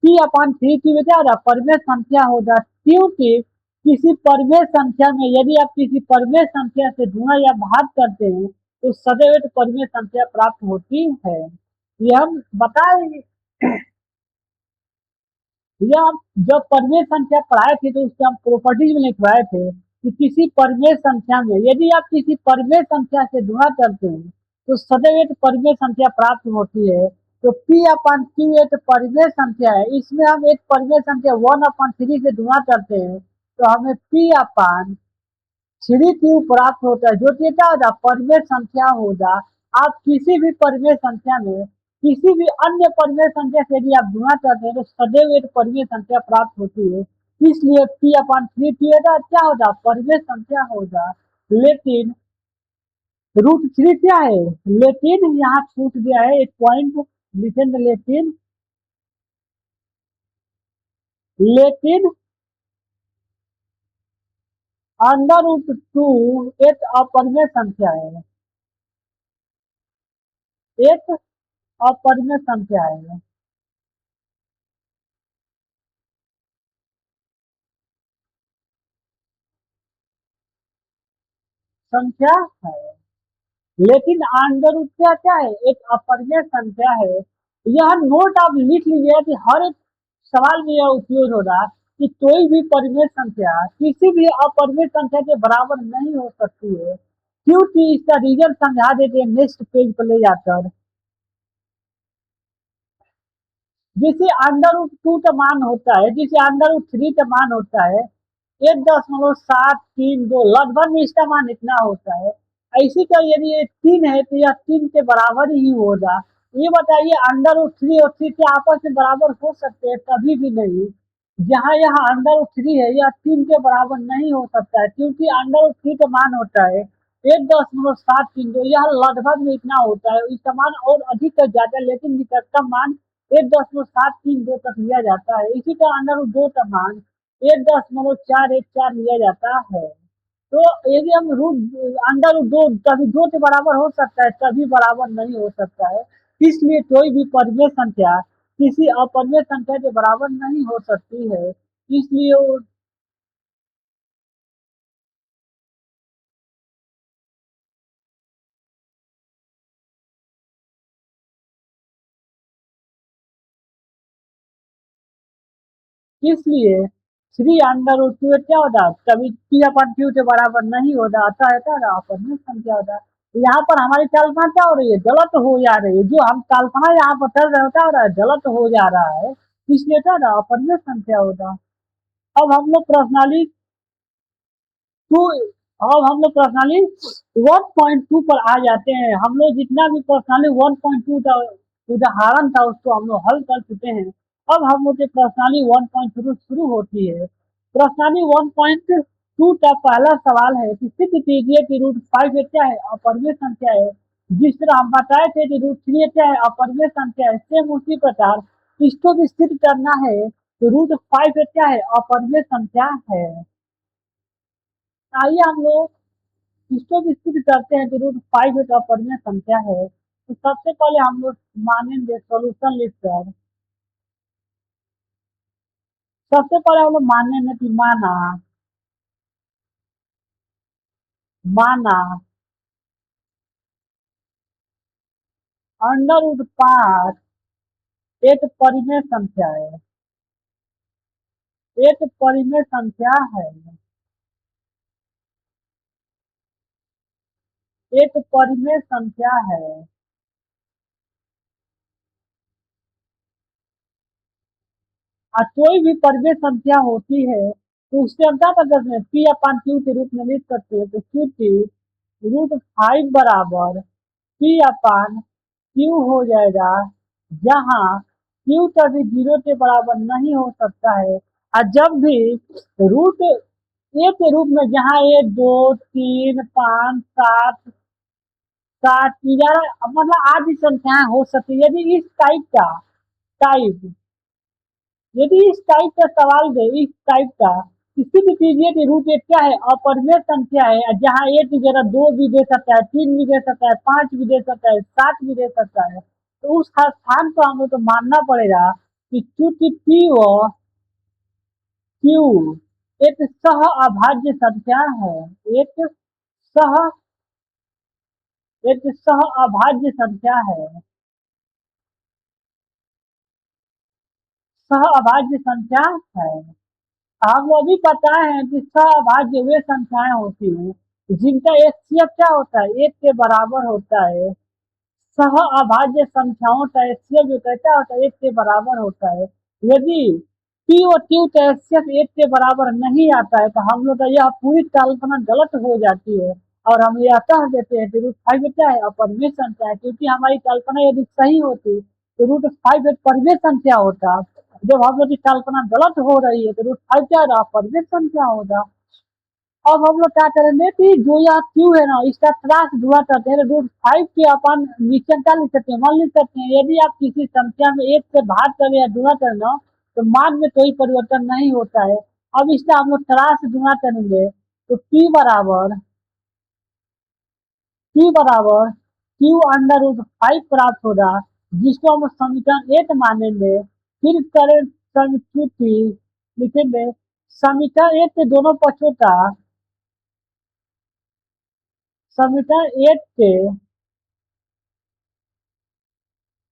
पी अपान 3 क्या रहा, परिमेय संख्या होगा। क्योंकि किसी परिमेय संख्या में यदि आप किसी परिमेय संख्या से गुणा या भाग करते हैं तो सदैव एक परिमेय संख्या प्राप्त होती है। ये हम बताएंगे। या हम जब परिमेय संख्या पढ़ाए थे तो उसके हम प्रॉपर्टीज में लिखवाए थे कि किसी परिमेय संख्या में यदि आप किसी परिमेय संख्या से गुणा करते हैं तो सदैव एक परिमेय संख्या प्राप्त होती है। तो पी अपान क्यू एक परिमेय संख्या है, इसमें हम एक परिमेय संख्या 1/3 से गुणा करते हैं तो हमें पी अपान 3 प्राप्त होता है, जो कि क्या होगा, परिमेय संख्या होगा। आप किसी भी परिमेय संख्या में किसी भी अन्य परिमेय संख्या से यदि आप गुणा करते हैं तो सदैव एक परिमेय संख्या प्राप्त होती है। इसलिए पी अपान 3 क्या होगा, परिमेय संख्या होगा। लेकिन √3 क्या है, लेकिन यहाँ छूट गया है एक पॉइंट, लिखेंगे लेकिन √2 एक अपरिमेय संख्या है, एक अपरिमेय संख्या है। संख्या है, लेकिन अंडर रूट क्या है, एक अपरिमेय संख्या है। यह नोट आप लिख लीजिए कि हर एक सवाल में यह उपयोग होगा कि कोई भी परिमेय संख्या किसी भी अपरिमेय संख्या के बराबर नहीं हो सकती है। क्योंकि इसका रीजन समझा देते हैं नेक्स्ट पेज पर ले जाकर। जिसे √2 का मान होता है, जिसे √3 का मान होता है 1.732, लगभग में इसका मान इतना होता है। ऐसी का यदि ये 3 है तो यह 3 के बराबर ही होगा। ये बताइए √3 और 3 के आपस में बराबर हो सकते हैं, कभी भी नहीं। जहाँ यहाँ √3 है यह 3 के बराबर नहीं हो सकता है, क्योंकि √3 का मान होता है 1.732, यह लगभग में इतना होता है। इसका मान और अधिक तक जाता है, लेकिन निकटतम मान 1.732 तक लिया जाता है। इसी का √2 का मान 1.414 लिया जाता है। तो यदि हम √2 कभी 2 के बराबर हो सकता है, कभी बराबर नहीं हो सकता है। इसलिए कोई भी परिमेय संख्या किसी अपरिमेय संख्या के बराबर नहीं हो सकती है। इसलिए इसलिए 3√2 क्या होता, कभी पी अपान क्यू के बराबर नहीं होता, अतः है क्या अपरिमेय संख्या होता। यहाँ पर हमारी कल्पना क्या हो रही है, गलत हो जा रही है। जो हम कल्पना यहाँ पर कर रहे होता हो रहा है, गलत हो जा रहा है, इसलिए क्या अपरिमेय संख्या होता। अब हम लोग पर्सनली टू। अब हम लोग प्रश्नाली 1.2 पर आ जाते हैं। हम लोग जितना भी प्रश्नाली 1.2 का उदाहरण था उसको हम लोग हल कर चुके हैं। अब हम लोग की प्रश्नाली 1.2 शुरू होती है। प्रश्नाली 1.2 का पहला सवाल है कि सिद्ध कीजिए कि रूट 5 क्या है, अपरिमेय संख्या है। जिस तरह हम बताए थे कि रूट 3 क्या है, अपरिमेय संख्या है, सेम उसी प्रकार इसको भी सिद्ध करना है तो रूट 5 क्या है, अपरिमेय संख्या है। आइए हम लोग इसको भी सिद्ध करते हैं कि रूट 5 एक अपरिमेय संख्या है। तो सबसे पहले हम लोग मानेंगे सॉल्यूशन लिखकर। सबसे पहले हम लोग मानेंगे कि माना माना अंडर रूट 5 एक परिमेय संख्या है। एक परिमेय संख्या है। एक परिमेय संख्या है। और कोई भी परिमेय संख्या होती है तो उसके हम क्या कर सकते हैं, पी अपान क्यू के रूप में लिख सकते हैं। तो क्योंकि रूट 5 बराबर पी अपान क्यू हो जाएगा, जहाँ क्यू कभी 0 के बराबर नहीं हो सकता है। और जब भी रूट ए के रूप में जहाँ ए 2 3 5 7 7 11 मतलब आदि संख्याएं हो सकती है। यदि इस टाइप यदि इस टाइप का सवाल दे, इस टाइप का किसी भी कीजिए कि रूट एक क्या है, अपरिमेय संख्या है, जहाँ ए की जगह 2 भी दे सकता है, 3 भी दे सकता है, 5 भी दे सकता है, 7 भी दे सकता है। तो उस स्थान को हमें तो मानना पड़ेगा कि चूंकि पी व क्यू एक सह अभाज्य संख्या है। एक सह एक सह अभाज्य संख्या है। सह अभाज्य संख्या है। हम वो भी पता है कि सहअभाज्य वे संख्याएं होती हैं जिनका एचसीएफ क्या होता है, एक के बराबर होता है। सहअभाज्य संख्याओं का एचसीएफ जो कहता होता है एक के बराबर होता है। यदि पी और क्यू का एचसीएफ एक के बराबर नहीं आता है तो हम लोग का यह पूरी कल्पना गलत हो जाती है और हम यह कह देते हैं कि रूट 5 क्या है, अपरिमेय संख्या है। क्योंकि हमारी कल्पना यदि सही होती तो रूट 5 एक परिमेय संख्या होता। जब हम लोग की कल्पना गलत हो रही है तो रूट 5 क्या रहा, परिमेय संख्या होगा। अब हम लोग क्या करेंगे कि जो यह क्यू है ना, इसका त्रास गुणा करते हैं। रूट 5 के अपन नीचे क्या लिख सकते हैं, मान लिख सकते हैं। यदि आप किसी संख्या में एक से भाग करें या गुणा करना तो मान में कोई परिवर्तन नहीं होता है। अब इसका हम लोग त्रास गुणा करेंगे तो पी बराबर क्यू अंडर रूट 5 प्राप्त होगा, जिसको हम समीकरण 8 मानेंगे। फिर करें समीकृति लिखेंगे। समीकरण 8 के दोनों पक्षों का समीकरण 8 के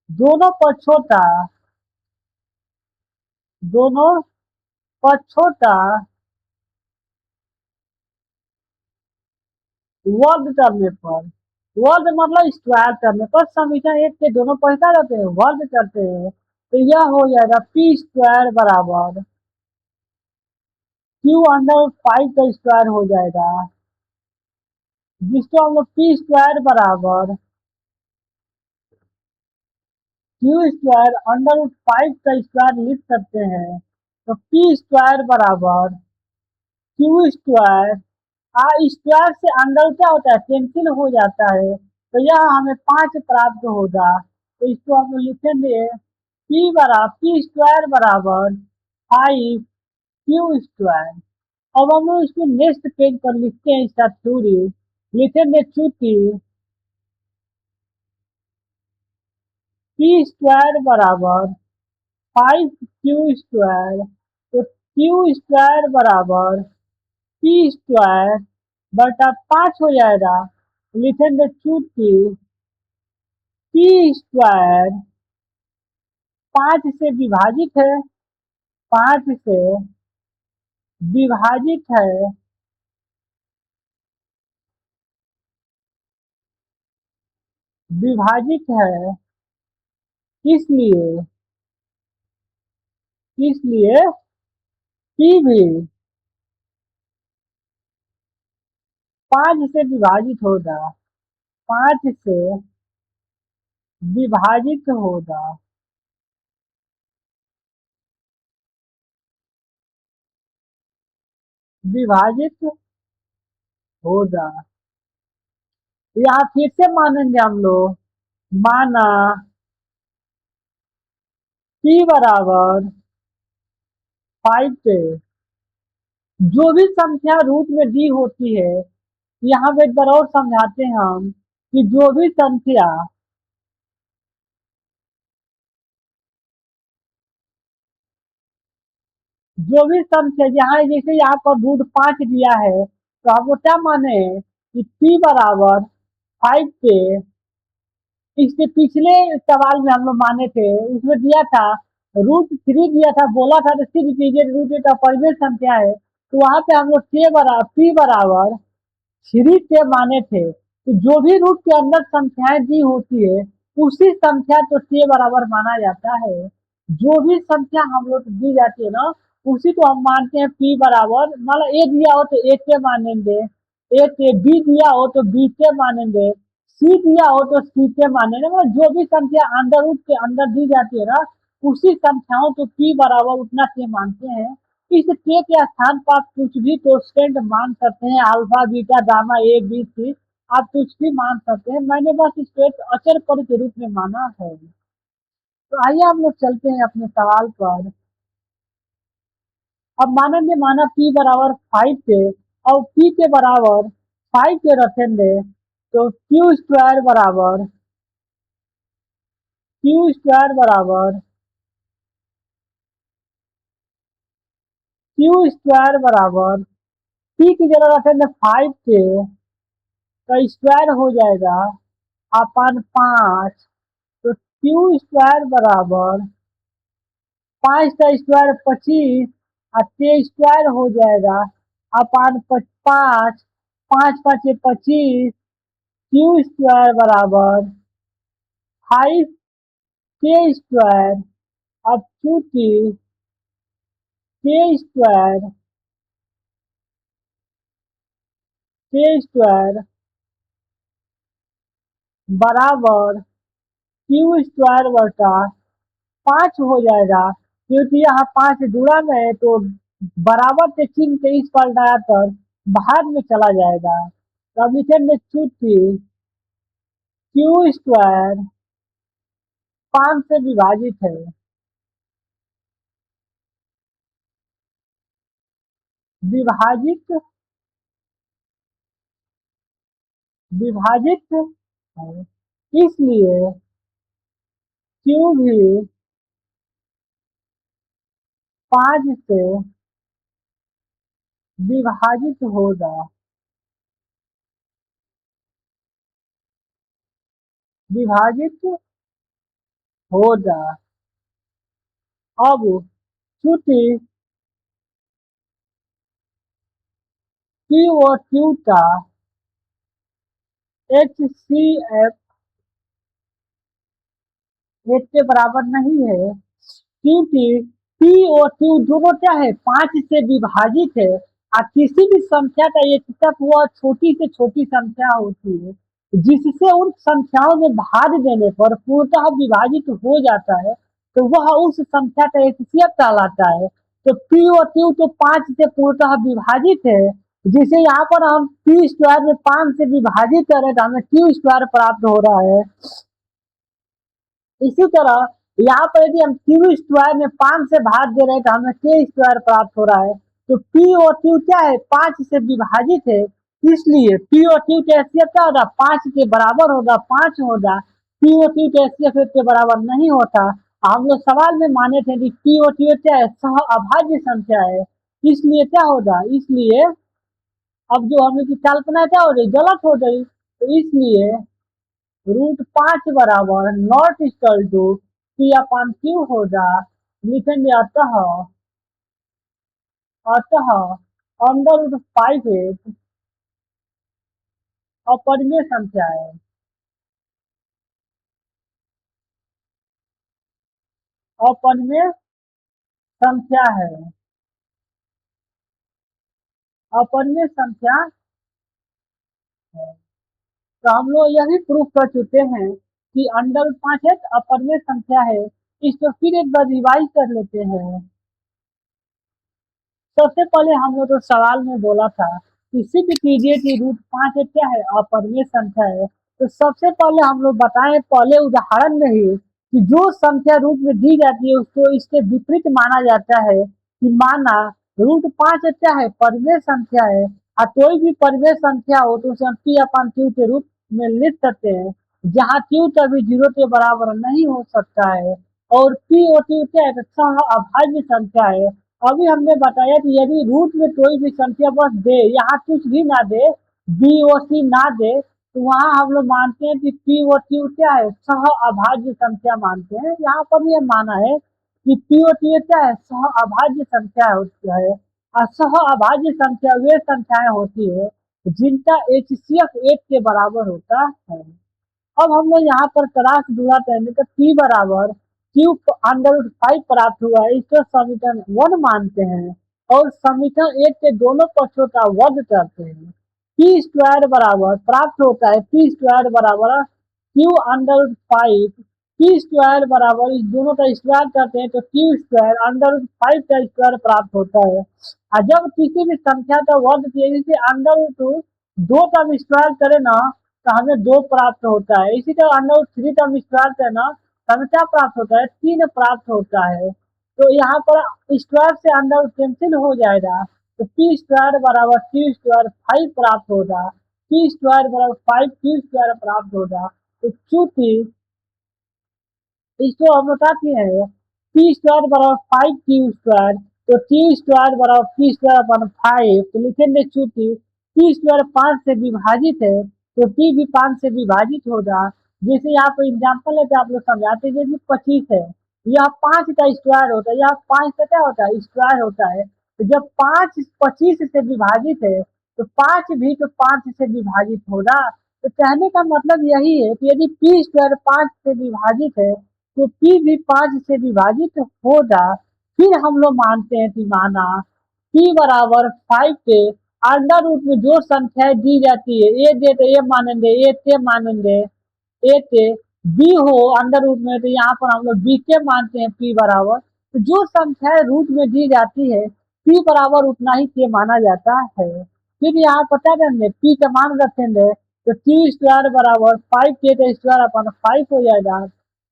दोनों पक्षों का दोनों पक्षों का वर्ग करने पर, वर्ग मतलब स्क्वायर करने पर, समीकरण 8 के दोनों पक्ष क्या करते हैं, वर्ग करते हैं। तो यह हो जाएगा पी स्क्वायर बराबर क्यू अंडर 5 का स्क्वायर हो जाएगा, जिसको हम लोग पी स्क्वायर बराबर क्यू स्क्वायर अंडर 5 का स्क्वायर लिख सकते हैं। तो पी स्क्वायर बराबर क्यू स्क्वायर, स्क्वायर से अंडर क्या होता है, कैंसिल हो जाता है। तो यह हमें 5 प्राप्त होगा। तो इसको हम लिखेंगे पी स्क्वायर बराबर 5 क्यू स्क्वायर। अब हम लोग इसको नेक्स्ट पेज पर लिखते हैं इसका थ्योरी। लिखेंगे चूंकि पी स्क्वायर बराबर 5 क्यू स्क्वायर, तो क्यू स्क्वायर बराबर पी स्क्वायर बटा 5 हो जाएगा। लिखेंगे चूंकि पी स्क्वायर 5 से विभाजित है, 5 से विभाजित है, विभाजित है। इसलिए इसलिए पी भी 5 से विभाजित होगा, 5 से विभाजित होगा, विभाजित होगा। यहाँ फिर से मानेंगे हम लोग, माना p बराबर 5 पे जो भी संख्या रूट में दी होती है, यहाँ पे एक बार और समझाते हैं हम कि जो भी संख्या यहाँ जैसे यहाँ पर रूट 5 दिया है, तो हम क्या माने कि p बराबर 5 पे, इसके पिछले सवाल में हम लोग माने थे, उसमें दिया था √3 दिया था, बोला था तो सिर्फ पीरियड रूट एक अपरिमेय संख्या है, तो वहां पे हम लोग p बराबर 3 से माने थे। तो जो भी रूट के अंदर संख्याएं दी होती है, उसी संख्या को के बराबर माना जाता है। जो भी संख्या हम लोग दी जाती है ना, उसी को हम मानते हैं p बराबर, मान लो a दिया हो तो a के मानेंगे, a के b दिया हो तो b के मानेंगे, c दिया हो तो c के मानेंगे। मतलब जो भी संख्या अंडर रूट के अंदर दी जाती है ना, उसी संख्याओं को p बराबर उतना के मानते हैं। इस के स्थान पर आप कुछ भी कोष्टेंट मान सकते हैं, alpha beta gamma A B C, आप कुछ भी मान सकते हैं। मैंने बस इसको एक अचर पद के रूप में माना है। तो आइए हम लोग चलते हैं अपने सवाल पर। अब मानेंगे, माना p बराबर 5 पे और p के बराबर 5 के रखेंगे, तो q² बराबर p की जगह रखेंगे 5 के, तो स्क्वायर हो जाएगा अपन 5, तो q² बराबर 5 का स्क्वायर 25 और के स्क्वायर हो जाएगा अपन 5, 5×5 = 25, q² बराबर 5 के स्क्वायर। अब चूंकि के स्क्वायर बराबर q² बटा 5 हो जाएगा, क्योंकि यहाँ 5 जुड़ा में है, तो बराबर से चिन्ह के इस पर लगाकर बाहर में चला जाएगा। तो अब लिखेंगे चूंकि q² 5 से विभाजित है, विभाजित विभाजित है, इसलिए q भी 5 से विभाजित होगा, विभाजित होगा। अब चूंकि p और q का HCF 1 के बराबर नहीं है, क्योंकि p और q दोनों क्या है, 5 से विभाजित है। और किसी भी संख्या का HCF वह छोटी से छोटी संख्या होती है, जिससे उन संख्याओं में भाग देने पर पूर्णतः विभाजित हो जाता है, तो वह उस संख्या का HCF कहलाता है। तो p और q तो 5 से पूर्णतः विभाजित है, जिसे यहाँ पर हम p² में 5 से विभाजित करें तो हमें q² प्राप्त हो रहा है। इसी तरह यहाँ पर यदि हम q² में 5 से भाग दे रहे हैं तो हमें k² प्राप्त हो रहा है। तो p और q क्या है, 5 से विभाजित है, इसलिए p और q का HCF क्या होगा, 5 के बराबर होगा, 5 होगा। p और q का HCF 1 के बराबर नहीं होता। हम लोग सवाल में माने थे कि p और q क्या है, सह अभाज्य संख्या है, इसलिए क्या होगा, इसलिए अब जो हम लोग की कल्पना क्या हो गई, गलत हो गई। तो इसलिए √5 बराबर नॉट इक्वल टू p/q होगा। लिखेंगे अतः √5 एक अपरिमेय संख्या है, अपरिमेय संख्या है, अपरिमेय संख्या है। तो हम लोग यह भी प्रूफ कर चुके हैं कि अंडर रूट 5 एक अपरिमेय संख्या है। इसको फिर एक बार रिवाइज कर लेते हैं। सबसे पहले हम लोग तो सवाल में बोला था कि सिद्ध कीजिए कि रूट 5 एक क्या है, अपरिमेय संख्या है। तो सबसे पहले हम लोग बताएं पहले उदाहरण में ही कि जो संख्या रूट में दी जाती है उसको इसके विपरीत माना जाता है। कि माना रूट 5 एक क्या है, परिमेय संख्या है। और कोई भी परिमेय संख्या हो तो उसे हम पी अपन क्यू के रूप में लिख सकते हैं, जहाँ क्यू कभी 0 के बराबर नहीं हो सकता है। और पी और क्यू क्या है, तो सह अभाज्य संख्या है। अभी हमने बताया कि यदि रूट में कोई भी संख्या बस दे, यहाँ कुछ भी ना दे, बी और सी ना दे, तो वहाँ हम लोग मानते हैं कि पी और क्यू क्या है, सह अभाज्य संख्या मानते हैं। यहाँ पर यह माना है कि पी और क्यू क्या है, सह अभाज्य संख्या होती है। और सह अभाज्य संख्या वे संख्याएं होती है जिनका HCF 1 के बराबर होता है। अब हम लोग यहाँ पर क्लास दूसरा करेंगे तो पी बराबर क्यू अंडर रूट 5 प्राप्त हुआ है, इसको समीकरण 1 मानते हैं। और समीकरण 1 के दोनों पक्षों का वर्ग करते हैं। पी स्क्वायर बराबर प्राप्त होता है, पी स्क्वायर बराबर Q under root 5, P square बराबर इस दोनों का स्क्वायर करते हैं तो क्यू स्क्वायर अंडर रूट 5 का स्क्वायर प्राप्त होता है। और जब किसी भी संख्या का वर्ग किए, जैसे अंडर रूट 2 का स्क्वायर करें ना तो हमें 2 प्राप्त होता है। इसी तरह अंडर रूट 3 का स्क्वायर करना तो हमें क्या प्राप्त होता है, 3 प्राप्त होता है। तो यहाँ पर स्क्वायर से अंडर रूट कैंसिल हो जाएगा, तो पी स्क्वायर बराबर क्यू स्क्वायर 5 प्राप्त होगा। पी स्क्वायर बराबर 5 क्यू स्क्वायर प्राप्त होगा। तो चूंकि इसको हम बताते हैं पी स्क्वायर बराबर 5 क्यू स्क्वायर, तो क्यू स्क्वायर बराबर पी स्क्वायर अपन 5, तो लिखेंगे चूंकि पी स्क्वायर 5 से विभाजित है तो पी भी 5 से विभाजित होगा। जैसे यहाँ पर एग्जाम्पल है तो आप लोग समझाते हैं, जैसे 25 है, यह 5 का स्क्वायर होता है, यह 5 का क्या होता है, स्क्वायर होता है। तो जब 5 25 से विभाजित है तो 5 भी तो 5 से विभाजित होगा। तो कहने का मतलब यही है कि यदि पी स्क्वायर 5 से विभाजित है तो पी भी 5 से विभाजित होगा। फिर हम लोग मानते हैं कि माना पी बराबर 5 के अंडर रूट में जो संख्याएं दी जाती है, ए दे तो ए मानेंगे, ए ते मानेंगे, ए ते बी हो अंडर रूट में तो यहाँ पर हम लोग बी के मानते हैं पी बराबर। तो जो संख्याएं रूट में दी जाती है पी बराबर उतना ही के माना जाता है। फिर यहाँ पता करेंगे पी का मान रखेंगे तो क्यू स्क्वायर बराबर 5 के का स्क्वायर अपन 5 हो जाएगा।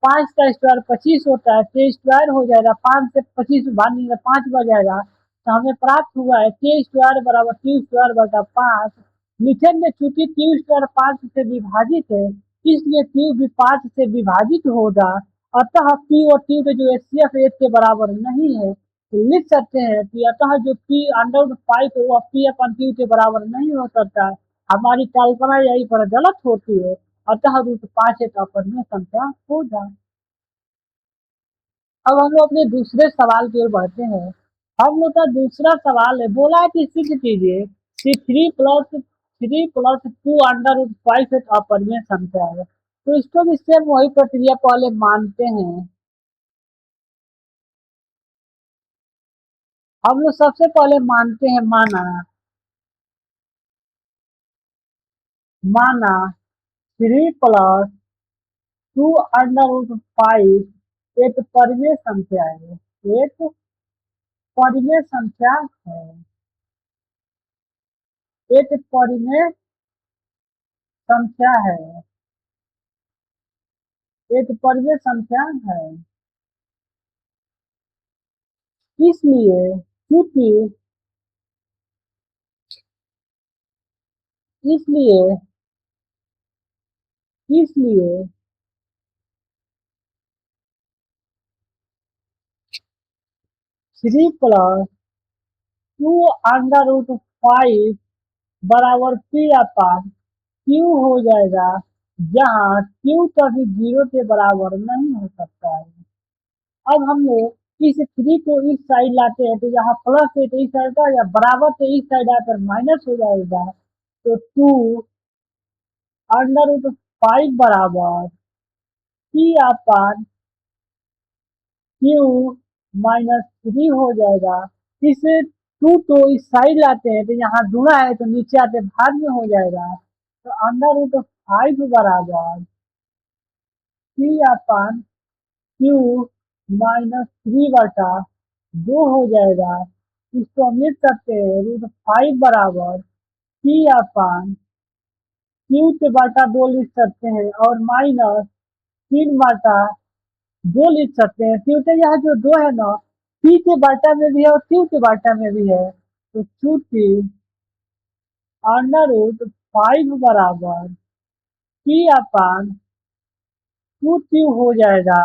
5 का स्क्वायर 25 होता है, के स्क्वायर हो जाएगा, 5 से 25 भाग देंगे 5 बच जाएगा। तो हमें प्राप्त हुआ है के स्क्वायर बराबर क्यू स्क्वायर बटा 5। लिखेंगे चूंकि क्यू स्क्वायर 5 से विभाजित है इसलिए क्यू भी 5 से विभाजित होगा। अतः पी और क्यू के जो HCF 1 के बराबर नहीं है, तो लिख सकते हैं कि अतः जो पी अंडर रूट 5 है वह पी अपन क्यू के बराबर नहीं हो सकता है। हमारी कल्पना यही पर गलत होती है, अतः रूट 5 एक अपरिमेय संख्या होगा। अब हम लोग अपने दूसरे सवाल की ओर बढ़ते हैं। हम लोग का दूसरा सवाल है, बोला है कि सिद्ध कीजिए कि 3 + 2 अंडर रूट 5 एक अपरिमेय संख्या है। तो इसको भी सेम वही प्रक्रिया पहले मानते हैं। हम लोग सबसे पहले मानते हैं माना 3 + 2 अंडर रूट 5 एक परिमेय संख्या है, एक परिमेय संख्या है, एक परिमेय संख्या है, एक परिमेय संख्या है। इसलिए क्योंकि इसलिए इसलिए 3 + 2 अंडर रूट 5 बराबर पी अपान क्यू हो जाएगा, जहाँ क्यू कभी 0 के बराबर नहीं हो सकता है। अब हम लोग इस 3 को इस साइड लाते हैं तो यहाँ प्लस है तो इस साइड का, या बराबर से इस साइड आकर माइनस हो जाएगा। तो 2 अंडर रूट 5 बराबर पी अपान क्यू -3 हो जाएगा। इसे 2 तो इस साइड लाते हैं तो यहाँ गुणा है तो नीचे आते भाग में हो जाएगा। तो अंडर रूट 5 बराबर पी अपन क्यू माइनस 3/2 हो जाएगा। इसको हम लिख सकते हैं √5 बराबर पी अपन क्यू के बटा 2 लिख सकते हैं और माइनस 3/2 लिख सकते हैं, क्योंकि यह जो 2 है ना पी के बाटा में भी है और क्यू के बाटा में भी है। तो चूंकि अंडर रूट 5 बराबर पी अपन 2 क्यू हो जाएगा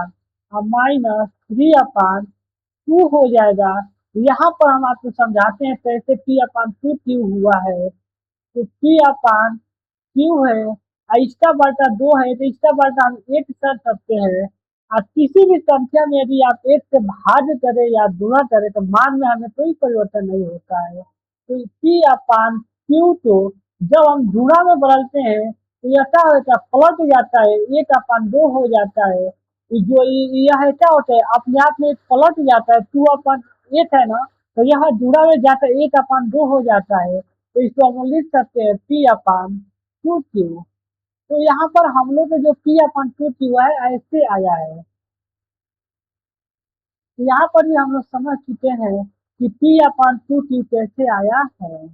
और माइनस 3/2 हो जाएगा। यहाँ पर हम आपको समझाते हैं कैसे पी अपन 2 क्यू हुआ है। तो पी अपन क्यू है और इसका बटा 2 है, तो इसका बटा हम 8 कर सकते हैं। और किसी भी संख्या में यदि आप 8 से भाज्य करें या गुणा करें तो मान में हमें कोई परिवर्तन नहीं होता है। तो पी अपान क्यू तो जब हम गुणा में बदलते हैं तो यह क्या होता है, पलट जाता है, 1/2 हो जाता है। जो यह क्या होता है, अपने आप में पलट जाता है, 2/8 है ना, तो यह जुड़ा में जाता है 1/2 हो जाता है। तो इसको हम लिख सकते हैं पी अपान 2 क्यू। तो यहाँ पर हम लोग का जो पी अपन 2 क्यू है ऐसे आया है। तो यहाँ पर भी हम लोग समझ चुके हैं कि पी अपन 2 क्यू कैसे आया है।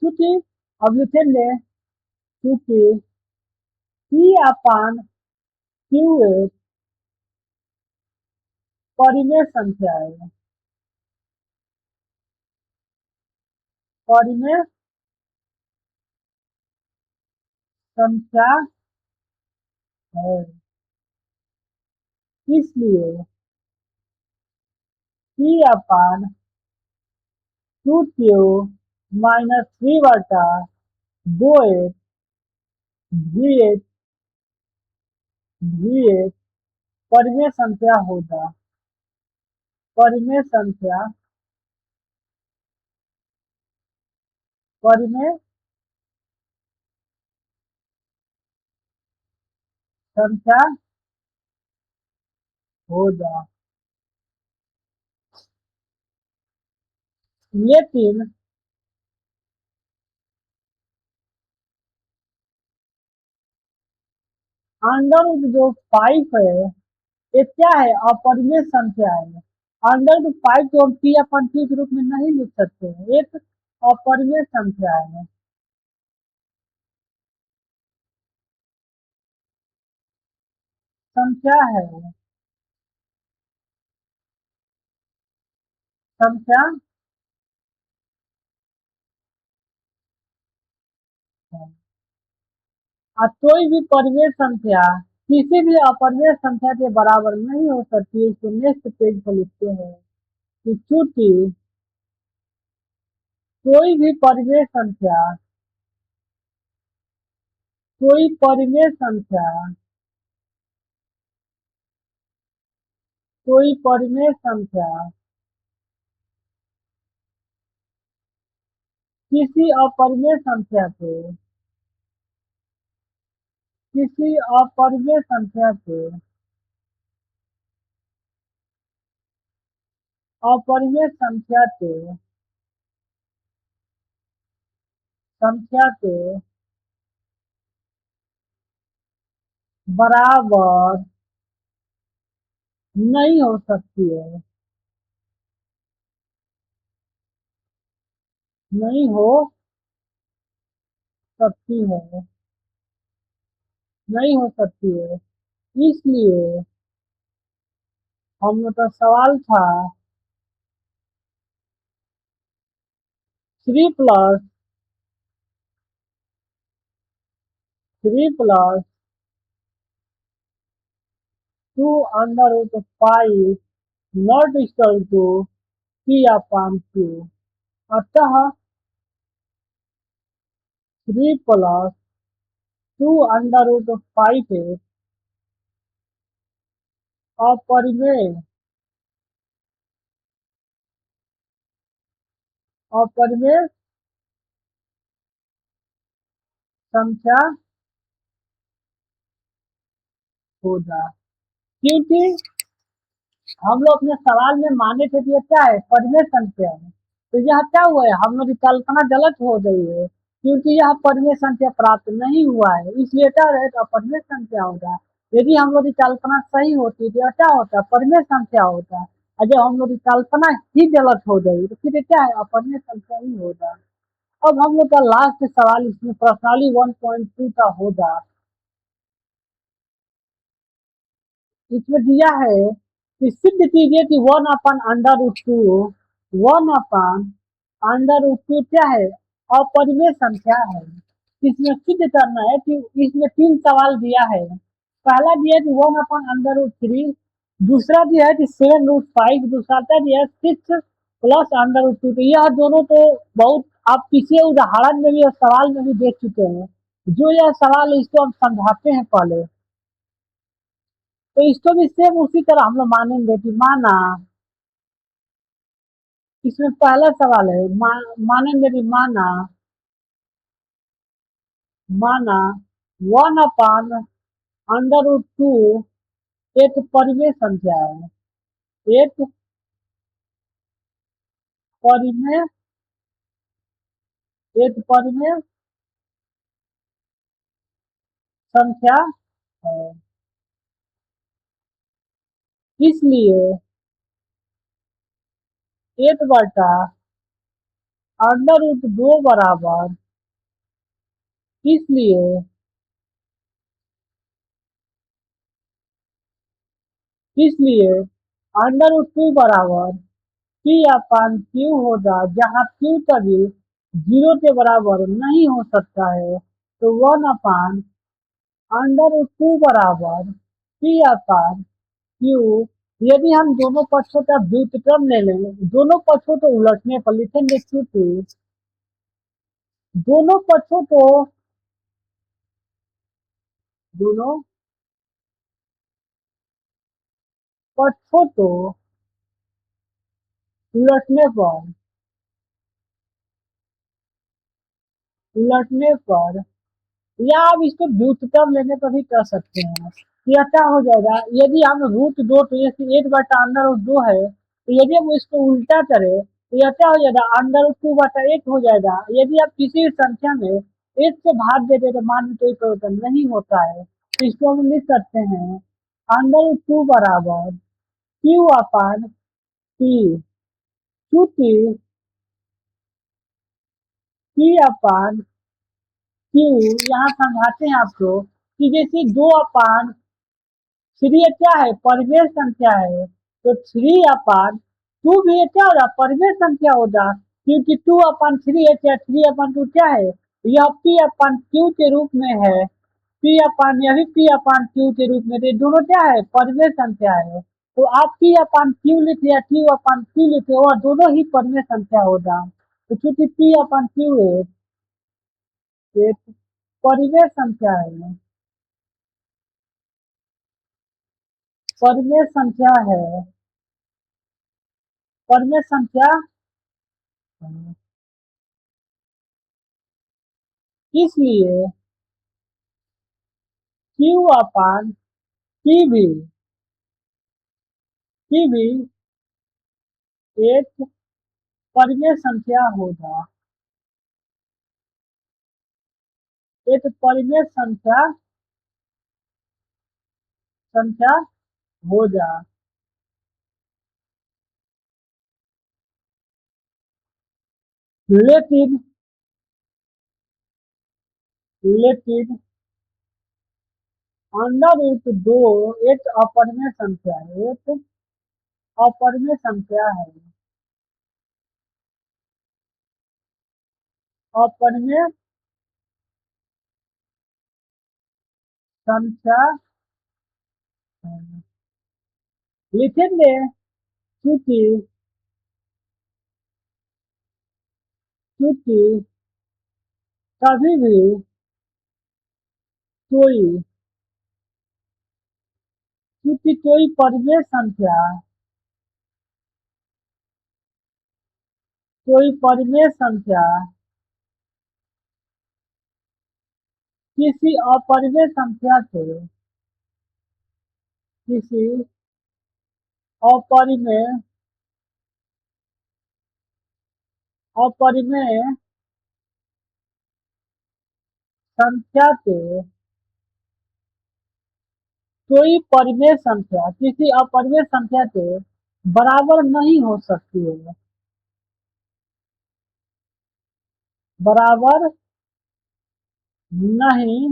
क्योंकि अब लिखेंगे क्योंकि पी अपन क्यू एक परिमेय संख्या है। परिमेय संख्या है, इसलिए पी अपन 2 क्यू माइनस 3/2 भी एक परिमेय संख्या होगा। परिमेय संख्या, परिमेय संख्या होगा। लेकिन अंडर रूट जो 5 है ये क्या है, अपरिमेय संख्या है। अंडर रूट 5 को हम पी अपन क्यू के रूप में नहीं लिख सकते हैं, एक अपरिमेय संख्या है। संख्या है, संख्या है। और कोई भी परिमेय संख्या किसी भी अपरिमेय संख्या के बराबर नहीं हो सकती है। इसको नेक्स्ट पेज पर लिखते हैं कि चूंकि कोई भी परिमेय संख्या, कोई परिमेय संख्या, कोई परिमेय संख्या किसी अपरिमेय संख्या को, किसी अपरिमेय संख्या को, अपरिमेय संख्या के बराबर नहीं हो सकती है, नहीं हो सकती है, नहीं हो सकती है। इसलिए हम लोग का सवाल था 3 + 2 under root 5 not equal to P upon Q. अतः 3 + 2 अंडर रूट 5 है अपरिमेय, अपरिमेय संख्या होगा। क्योंकि हम लोग अपने सवाल में माने थे कि ये क्या है, परिमेय संख्या है। तो यह क्या हुआ है, हम लोग की कल्पना गलत हो गई है, क्योंकि यह परिमेय संख्या प्राप्त नहीं हुआ है, इसलिए क्या रहेगा, अपरिमेय संख्या होगा। यदि हम लोग की कल्पना सही होती तो यह क्या होता, परिमेय संख्या होता। और जब हम लोग की कल्पना ही गलत हो गई तो फिर ये क्या है, अपरिमेय संख्या ही होगा। अब हम लोग का लास्ट सवाल इसमें प्रश्नावली 1.2 का होगा। इसमें दिया है कि सिद्ध कीजिए कि 1/√2, 1/√2 क्या है, अपरिमेय संख्या है। इसमें सिद्ध करना है कि इसमें 3 सवाल दिया है। पहला दिया है कि 1/√3, दूसरा दिया है कि 7√5, दूसरा दिया है 6 + √2। तो यह दोनों तो बहुत आप पिछले उदाहरण में भी और सवाल में भी देख चुके हैं। जो यह सवाल है इसको हम समझाते हैं पहले। तो इसको भी सेम उसी तरह हम लोग मानेंगे कि माना, इसमें पहला सवाल है मानेंगे कि माना 1/√2 एक परिमेय संख्या है। एक परिमेय एक परिमेय संख्या है। इसलिए 1/√2 बराबर, इसलिए इसलिए √2 बराबर P/Q होगा, जहाँ Q कभी 0 के बराबर नहीं हो सकता है। तो 1/√2 बराबर P/Q। यदि हम दोनों पक्षों का व्युत्क्रम ले लें, दोनों पक्षों को उलटने पर लिखेंगे, क्योंकि दोनों पक्षों को दोनों पक्षों को उलटने पर या आप इसको व्युत्क्रम लेने पर भी कर सकते हैं। यह क्या हो जाएगा, यदि हम √2, तो जैसे 1/√2 है, तो यदि हम इसको उल्टा करें तो यह क्या हो जाएगा, √2/8 हो जाएगा। यदि आप किसी भी संख्या में 1 से भाग देते तो मान कोई परिवर्तन नहीं होता है, तो इसको हम लिख सकते हैं √2 बराबर Q/P। चूंकि P/Q, यहाँ समझाते हैं आपको कि जैसे 2/3 क्या है, परिमेय संख्या है, तो 3/2 भी क्या होगा, परिमेय संख्या होगा, क्योंकि 2/3 है, क्या 3/2 क्या है, यह P/Q के रूप में है। यह भी P/Q के रूप में, तो ये दोनों क्या है, परिमेय संख्या है। तो आप P/Q लिखे या Q/Q लिखे, वह दोनों ही परिमेय संख्या होगा। तो चूंकि P/Q एक परिमेय संख्या है, परिमेय संख्या है, परिमेय संख्या है। इसलिए Q/P भी एक परिमेय संख्या होगा, एक परिमेय संख्या होगा। लेकिन लेकिन √2 एक अपरिमेय संख्या है, एक अपरिमेय संख्या है, अपरिमेय संख्या है। लिखेंगे क्योंकि क्योंकि कभी भी कोई क्योंकि कोई परिमेय संख्या किसी अपरिमेय संख्या से किसी अपरिमेय अपरिमेय संख्या के कोई परिमेय संख्या किसी अपरिमेय संख्या के बराबर नहीं हो सकती है, बराबर नहीं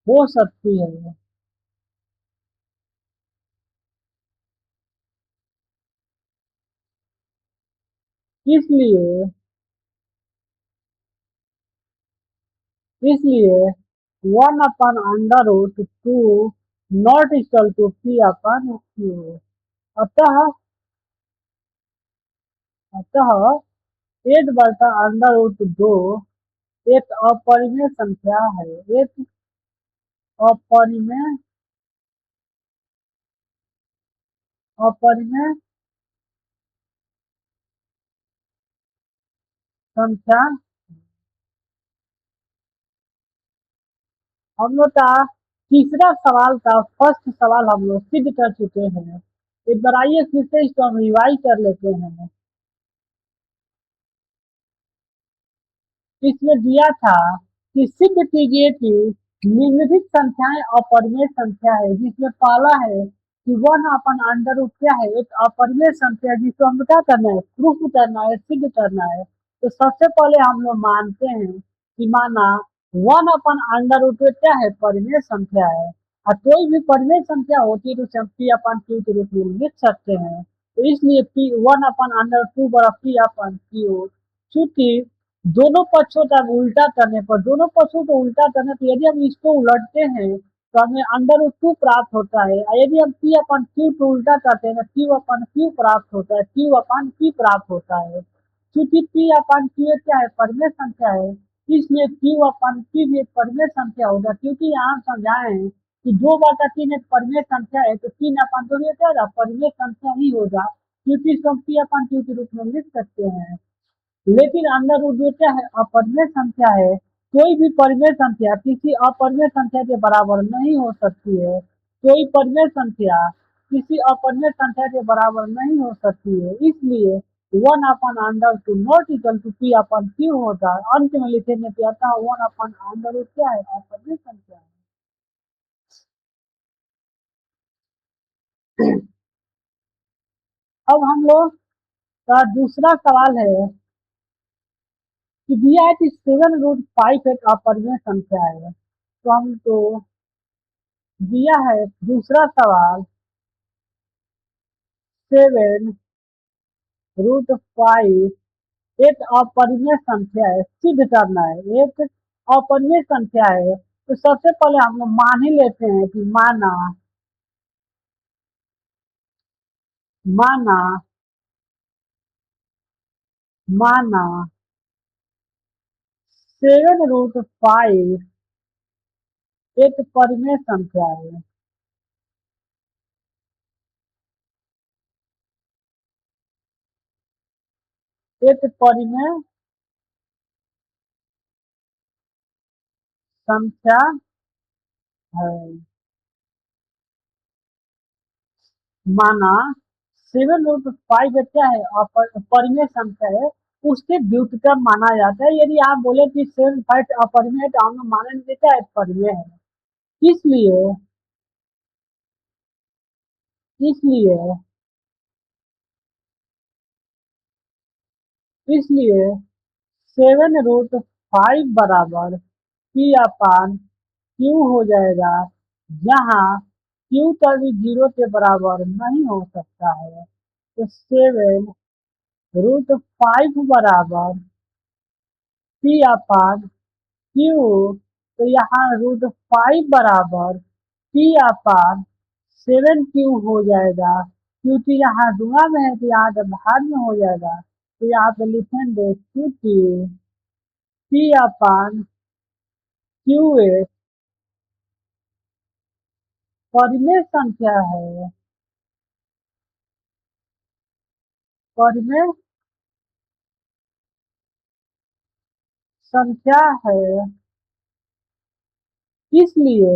हो सकती है। इसलिए इसलिए 1/√2 नॉट इक्वल टू P/Q। अतः अतः 8/√2 एक अपरिमेय संख्या है, एक अपरिमेय अपरिमेय संख्या। हम लोग का तीसरा सवाल का फर्स्ट सवाल हम लोग सिद्ध कर चुके हैं। एक बार आइए फिर से इसको हम रिवाइज कर लेते हैं। इसमें दिया था कि सिद्ध कीजिए कि निम्नलिखित संख्याएं अपरिमेय संख्या है, जिसमें पहला है कि 1/√, क्या है, एक अपरिमेय संख्या है जिसको हम क्या करना है, प्रूफ करना है, सिद्ध करना है। तो सबसे पहले हम लोग मानते हैं कि माना 1/√, क्या है, परिमेय संख्या है। और कोई भी परिमेय संख्या होती है तो उसे हम P/Q के रूप में लिख सकते हैं। तो इसलिए P 1/√2 बराबर P/Q। चूंकि दोनों पक्षों का उल्टा करने पर, दोनों पक्षों को उल्टा करने पर यदि हम इसको उलटते हैं तो हमें √2 प्राप्त होता है, और यदि हम P/Q को उल्टा करते हैं तो Q/Q प्राप्त होता है, Q/P प्राप्त होता है। क्योंकि P/Q क्या है, परिमेय संख्या है, इसलिए Q/P भी एक परिमेय संख्या होगा। क्योंकि यहाँ हम समझाए हैं कि 2/3 एक परिमेय संख्या है, तो 3/2 ये क्या होगा, परिमेय संख्या ही होगा, क्योंकि इसको हम P/Q के रूप में लिख सकते हैं। लेकिन √2 क्या है, अपरिमेय संख्या है। कोई भी परिमेय संख्या किसी अपरिमेय संख्या के बराबर नहीं हो सकती है। कोई परिमेय संख्या किसी अपरिमेय संख्या के बराबर नहीं हो सकती है। इसलिए 1/√2 नॉट इक्वल टू P/Q होता है। अंत में लिखेंगे कि अतः 1/√, क्या है, अपरिमेय संख्या है। अब हम लोग का दूसरा सवाल है कि दिया है कि 7√5 एक अपरिमेय संख्या है। तो हमको दिया है दूसरा सवाल 7√5 एक अपरिमेय संख्या है, सिद्ध करना है, एक अपरिमेय संख्या है। तो सबसे पहले हम लोग मान ही लेते हैं कि माना माना माना 7√5 एक परिमेय संख्या है, एक परिमेय संख्या है। माना 7√5 क्या है, परिमेय संख्या है, उसके व्युत्क्रम माना जाता है। यदि आप बोले कि 7/5 अपरिमेय है तो हम लोग मानेंगे क्या है, परिमेय है। इसलिए इसलिए इसलिए 7√5 बराबर P/Q हो जाएगा, जहाँ Q कभी 0 के बराबर नहीं हो सकता है। तो 7√5 बराबर P/Q। तो यहाँ √5 बराबर P/7Q हो जाएगा, क्योंकि यहाँ गुणा में है तो यहाँ जब भाग में हो जाएगा। तो यहाँ पे लिखेंगे क्योंकि P/Q एक परिमेय संख्या है, परिमेय संख्या है। इसलिए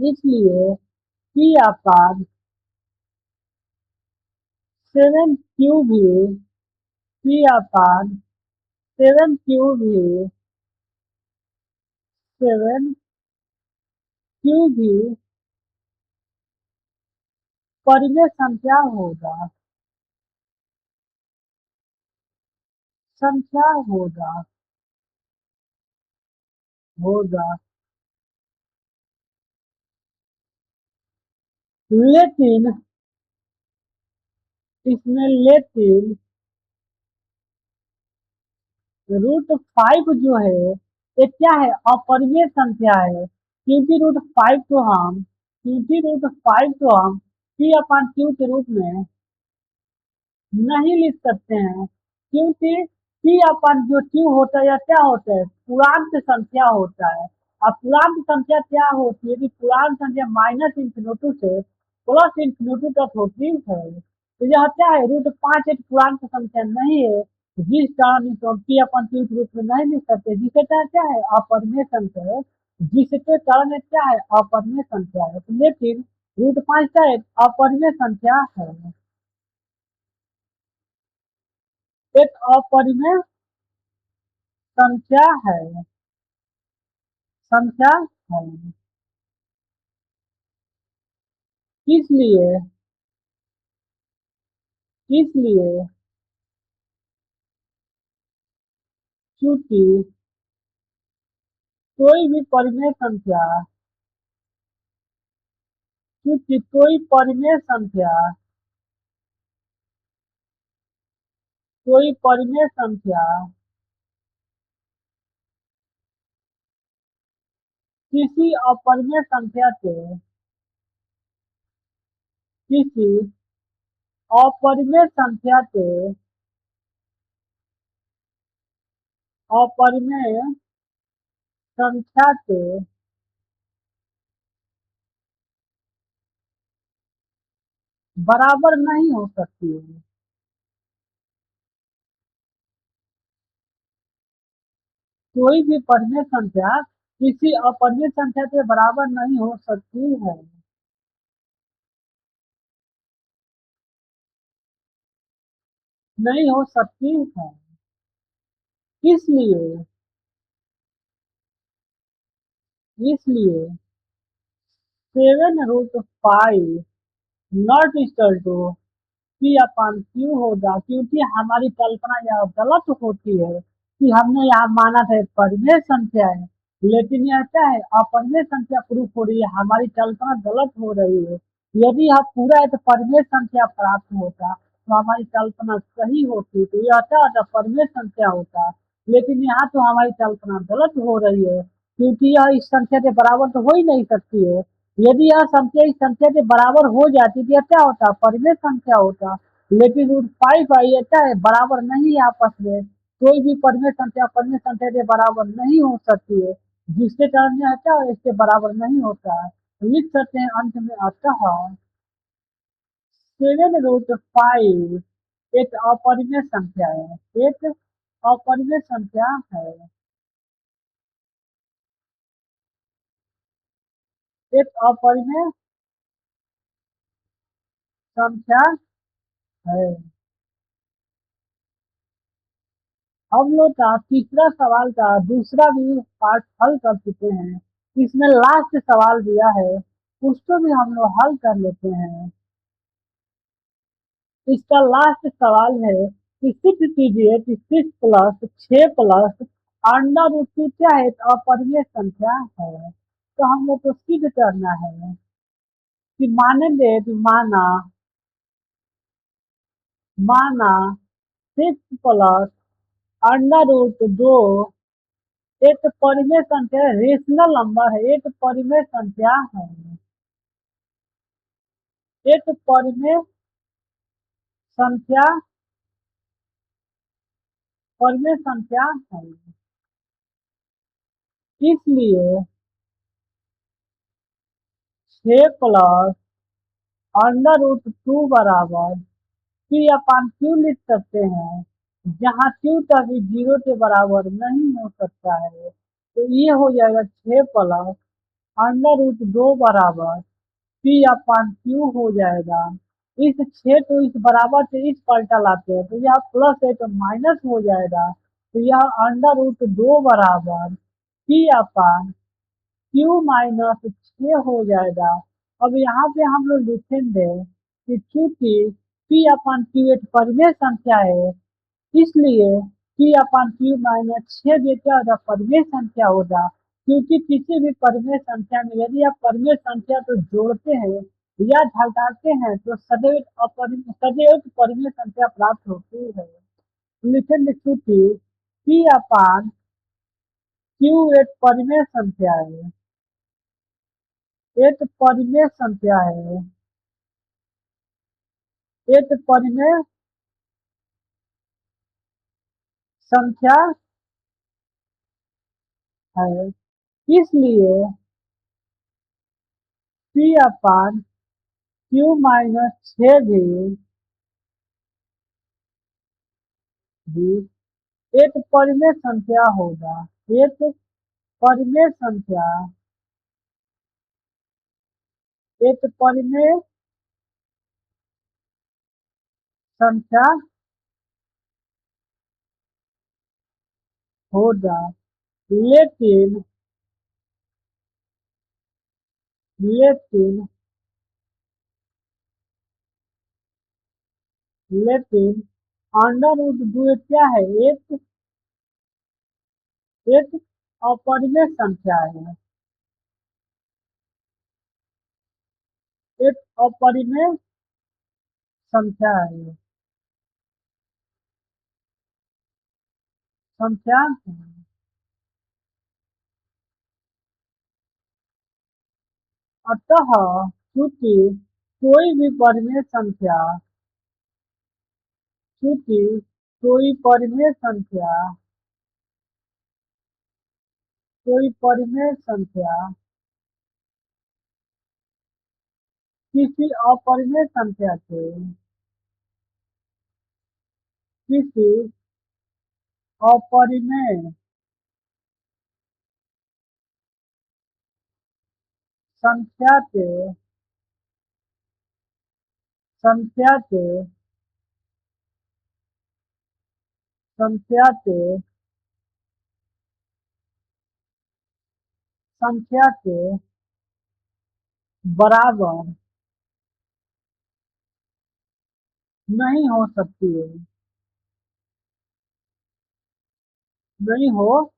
इसलिए पी अपान 7 क्यू भी पी अपान 7 क्यू भी 7 क्यू भी परिमेय संख्या होगा होगा। लेकिन लेकिन √5 जो है ये क्या है, अपरिमेय संख्या है, क्योंकि √5 तो हम पी अपान क्यू के रूप में नहीं लिख सकते हैं, क्योंकि पी अपन जो क्यू होता है या क्या होता है, पूर्णांक संख्या होता है। अब पूर्णांक संख्या क्या होती है कि पूर्णांक संख्या -∞ से +∞ तक होती है। तो यह क्या है, √5 एक पूर्णांक संख्या नहीं है, जिस कारण इसको पी अपन क्यू के रूप में नहीं लिख सकते, जिसके कारण क्या है, अपरिमेय संख्या है, जिसके कारण क्या है, अपरिमेय संख्या है। लेकिन √5 का एक अपरिमेय संख्या है, एक अपरिमेय संख्या है संख्या है। इसलिए इसलिए चूंकि कोई भी परिमेय संख्या चूंकि कोई परिमेय संख्या किसी अपरिमेय संख्या के किसी अपरिमेय संख्या के अपरिमेय संख्या के बराबर नहीं हो सकती है। कोई भी परिमेय संख्या किसी अपरिमेय संख्या के बराबर नहीं हो सकती है। नहीं हो सकती है। इसलिए इसलिए 7√5 not equal to P upon Q होगा, क्योंकि हमारी कल्पना यह गलत होती है कि हमने यहाँ माना था एक परिमेय संख्या है, लेकिन यह क्या है, अपरिमेय संख्या प्रूफ हो रही है, हमारी कल्पना गलत हो रही है। यदि यह पूरा एक परिमेय संख्या प्राप्त होता तो हमारी कल्पना सही होती, तो यह क्या होता, परिमेय संख्या होता। लेकिन यहाँ तो हमारी कल्पना गलत हो रही है, क्योंकि यह इस संख्या के बराबर तो हो ही नहीं सकती है। यदि यह संख्या इस संख्या के बराबर हो जाती तो यह क्या होता, परिमेय संख्या होता। लेकिन √5 ये क्या है, बराबर नहीं है आपस में। कोई भी परिमेय संख्या के बराबर नहीं हो सकती है, जिसके कारण यह क्या है, इसके बराबर नहीं होता है। तो लिख सकते हैं अंत में, अतः 7√5 एक अपरिमेय संख्या है, एक अपरिमेय संख्या है, एक अपरिमेय संख्या है। हम लोग का तीसरा सवाल का दूसरा भी पार्ट हल कर चुके हैं। इसमें लास्ट सवाल दिया है, उसको भी हम लोग हल कर लेते हैं। इसका लास्ट सवाल है कि सिद्ध कीजिए कि 6 + 6 + अंडर रूट 2 क्या है, एक अपरिमेय संख्या है। तो हम लोग को सिद्ध करना है कि मानेंगे कि माना 6 + अंडर रूट 2 एक परिमेय संख्या, रेशनल नंबर है, एक परिमेय संख्या है, एक संख्या परिमेय संख्या है। इसलिए 6 + अंडर रूट 2 बराबर पी अपान क्यू लिख सकते हैं, जहाँ क्यू कभी 0 के बराबर नहीं हो सकता है। तो ये हो जाएगा 6 + √2 बराबर पी अपान क्यू हो जाएगा। इस 6 तो इस बराबर से इस पलटा लाते हैं तो यह प्लस है तो माइनस हो जाएगा। तो यह √2 बराबर पी अपान क्यू माइनस 6 हो जाएगा। अब यहाँ पे हम लोग लिखेंगे कि चूंकि पी अपान क्यू एक परिमेय संख्या है, इसलिए पी अपान क्यू माइनस 6 भी क्या होगा, परिमेय संख्या होगा। क्योंकि किसी भी परिमेय संख्या में यदि आप परिमेय संख्या को जोड़ते हैं या घटाते हैं तो सदैव परिमेय संख्या प्राप्त होती है। लिखेंगे चूंकि पी अपान क्यू एक परिमेय संख्या है, एक परिमेय संख्या है, एक परिमेय संख्या है, इसलिए पी अपान क्यू माइनस 6 भी एक परिमेय संख्या होगा। एक परिमेय संख्या, एक परिमेय संख्या होगा। लेकिन लेकिन लेकिन √2 क्या है, एक अपरिमेय संख्या है, एक अपरिमेय संख्या है, संख्या है। अतः चूंकि कोई भी परिमेय संख्या, चूंकि कोई परिमेय संख्या, कोई परिमेय संख्या किसी अपरिमेय संख्या से, किसी अपरिमेय संख्या के, संख्या के, संख्या के, संख्या के बराबर नहीं हो सकती है, नहीं हो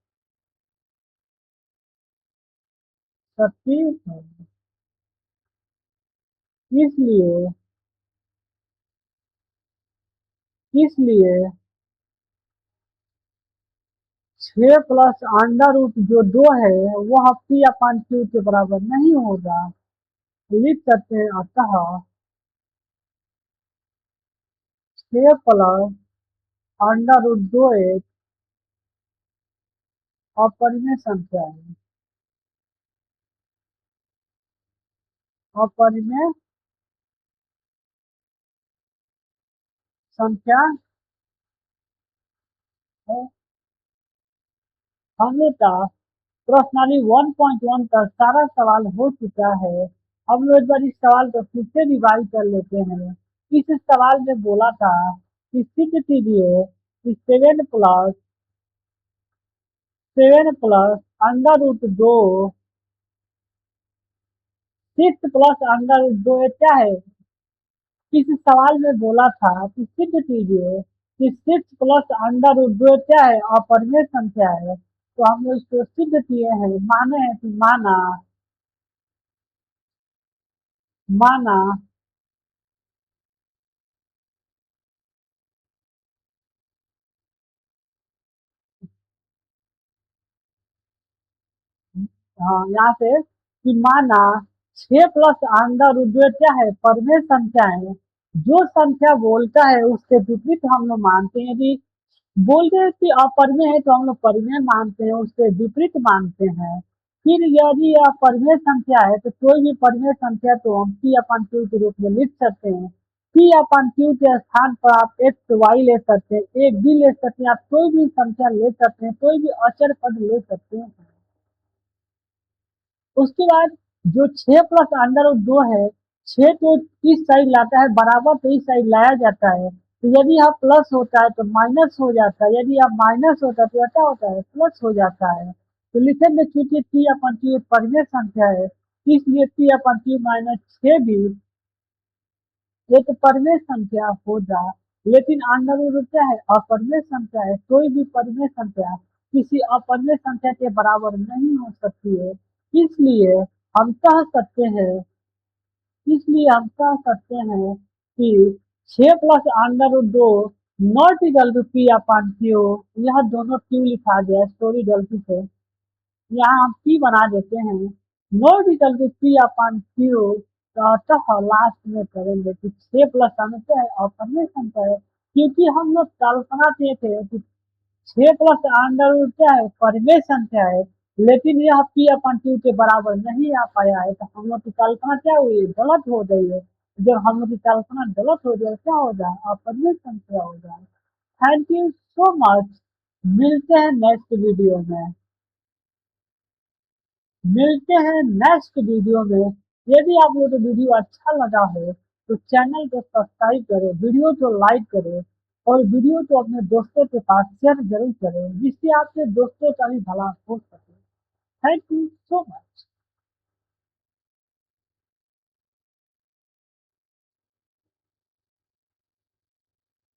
सकती है। इसलिए इसलिए 6 प्लस √ जो 2 है वह पी अपान क्यू के बराबर नहीं होगा। लिख सकते हैं अतः 6 प्लस √2 एक अपरिमेय संख्या है, अपरिमेय संख्या है। हमने का प्रश्नावली 1.1 का सारा सवाल हो चुका है। हम लोग एक बार इस सवाल को फिर से रिवाइज कर लेते हैं। इस सवाल में बोला था कि सिद्ध कीजिए कि 7 प्लस √2, 6 प्लस √2 क्या है। इस सवाल में बोला था कि सिद्ध कीजिए कि 6 प्लस √2 क्या है, अपरिमेय संख्या है। तो हम लोग इसको सिद्ध किए हैं, माने हैं कि माना माना हाँ, यहाँ पे कि माना 6 प्लस √2 क्या है, परिमेय संख्या है। जो संख्या बोलता है उसके विपरीत हम लोग मानते हैं। यदि बोलते हैं कि अपरिमेय है तो हम लोग परिमेय मानते हैं, उसके विपरीत मानते हैं। फिर यदि यह परिमेय संख्या है तो कोई भी परिमेय संख्या तो हम पी अपान क्यू के रूप में लिख सकते हैं। पी अपान क्यू के स्थान पर आप एक्स वाई ले सकते हैं, एक भी ले सकते हैं, आप कोई भी संख्या ले सकते हैं, कोई भी अचर पद ले सकते हैं। उसके बाद जो 6 प्लस अंडर रूट 2 है, 6 तो इस साइड लाता है बराबर, तो इस साइड लाया जाता है, तो यदि यहाँ प्लस होता है तो माइनस हो जाता है, यदि यहाँ माइनस होता है तो क्या होता है, प्लस हो जाता है। तो लिखेंगे चूंकि पी अपन क्यू एक परिमेय संख्या है, इसलिए पी अपन क्यू माइनस 6 भी एक परिमेय संख्या होगा। लेकिन अंडर रूट क्या है, अपरिमेय संख्या है। कोई भी परिमेय संख्या किसी अपरिमेय संख्या के बराबर नहीं हो सकती है। इसलिए हम कह सकते हैं इसलिए हम कह सकते हैं कि 6 plus under root 2 not equal to P upon Q. यह दोनों क्यू लिखा गया, स्टोरी गलती से यहाँ हम पी बना देते हैं, not equal to P upon Q. तो अतः लास्ट में करेंगे कि 6 प्लस क्या है, अपरिमेय संख्या है, क्योंकि हम लोग कल्पना किए थे कि 6 प्लस अंडर रूट क्या है, परिमेय संख्या है, लेकिन यह पी अपन क्यू के बराबर नहीं आ पाया है, तो हम लोग की कल्पना क्या हुई है, गलत हो गई है। जब हम लोग की कल्पना गलत हो जाए क्या हो जाए, अपरिमेय संख्या हो जाए। Thank you so much. मिलते हैं नेक्स्ट वीडियो में। मिलते हैं नेक्स्ट वीडियो में। यदि आप लोग को वीडियो अच्छा लगा हो तो चैनल को सब्सक्राइब करें, वीडियो को लाइक करें और वीडियो को अपने दोस्तों के पास शेयर जरूर करें, जिससे आपके दोस्तों का भी भला हो सके। Thank you so much.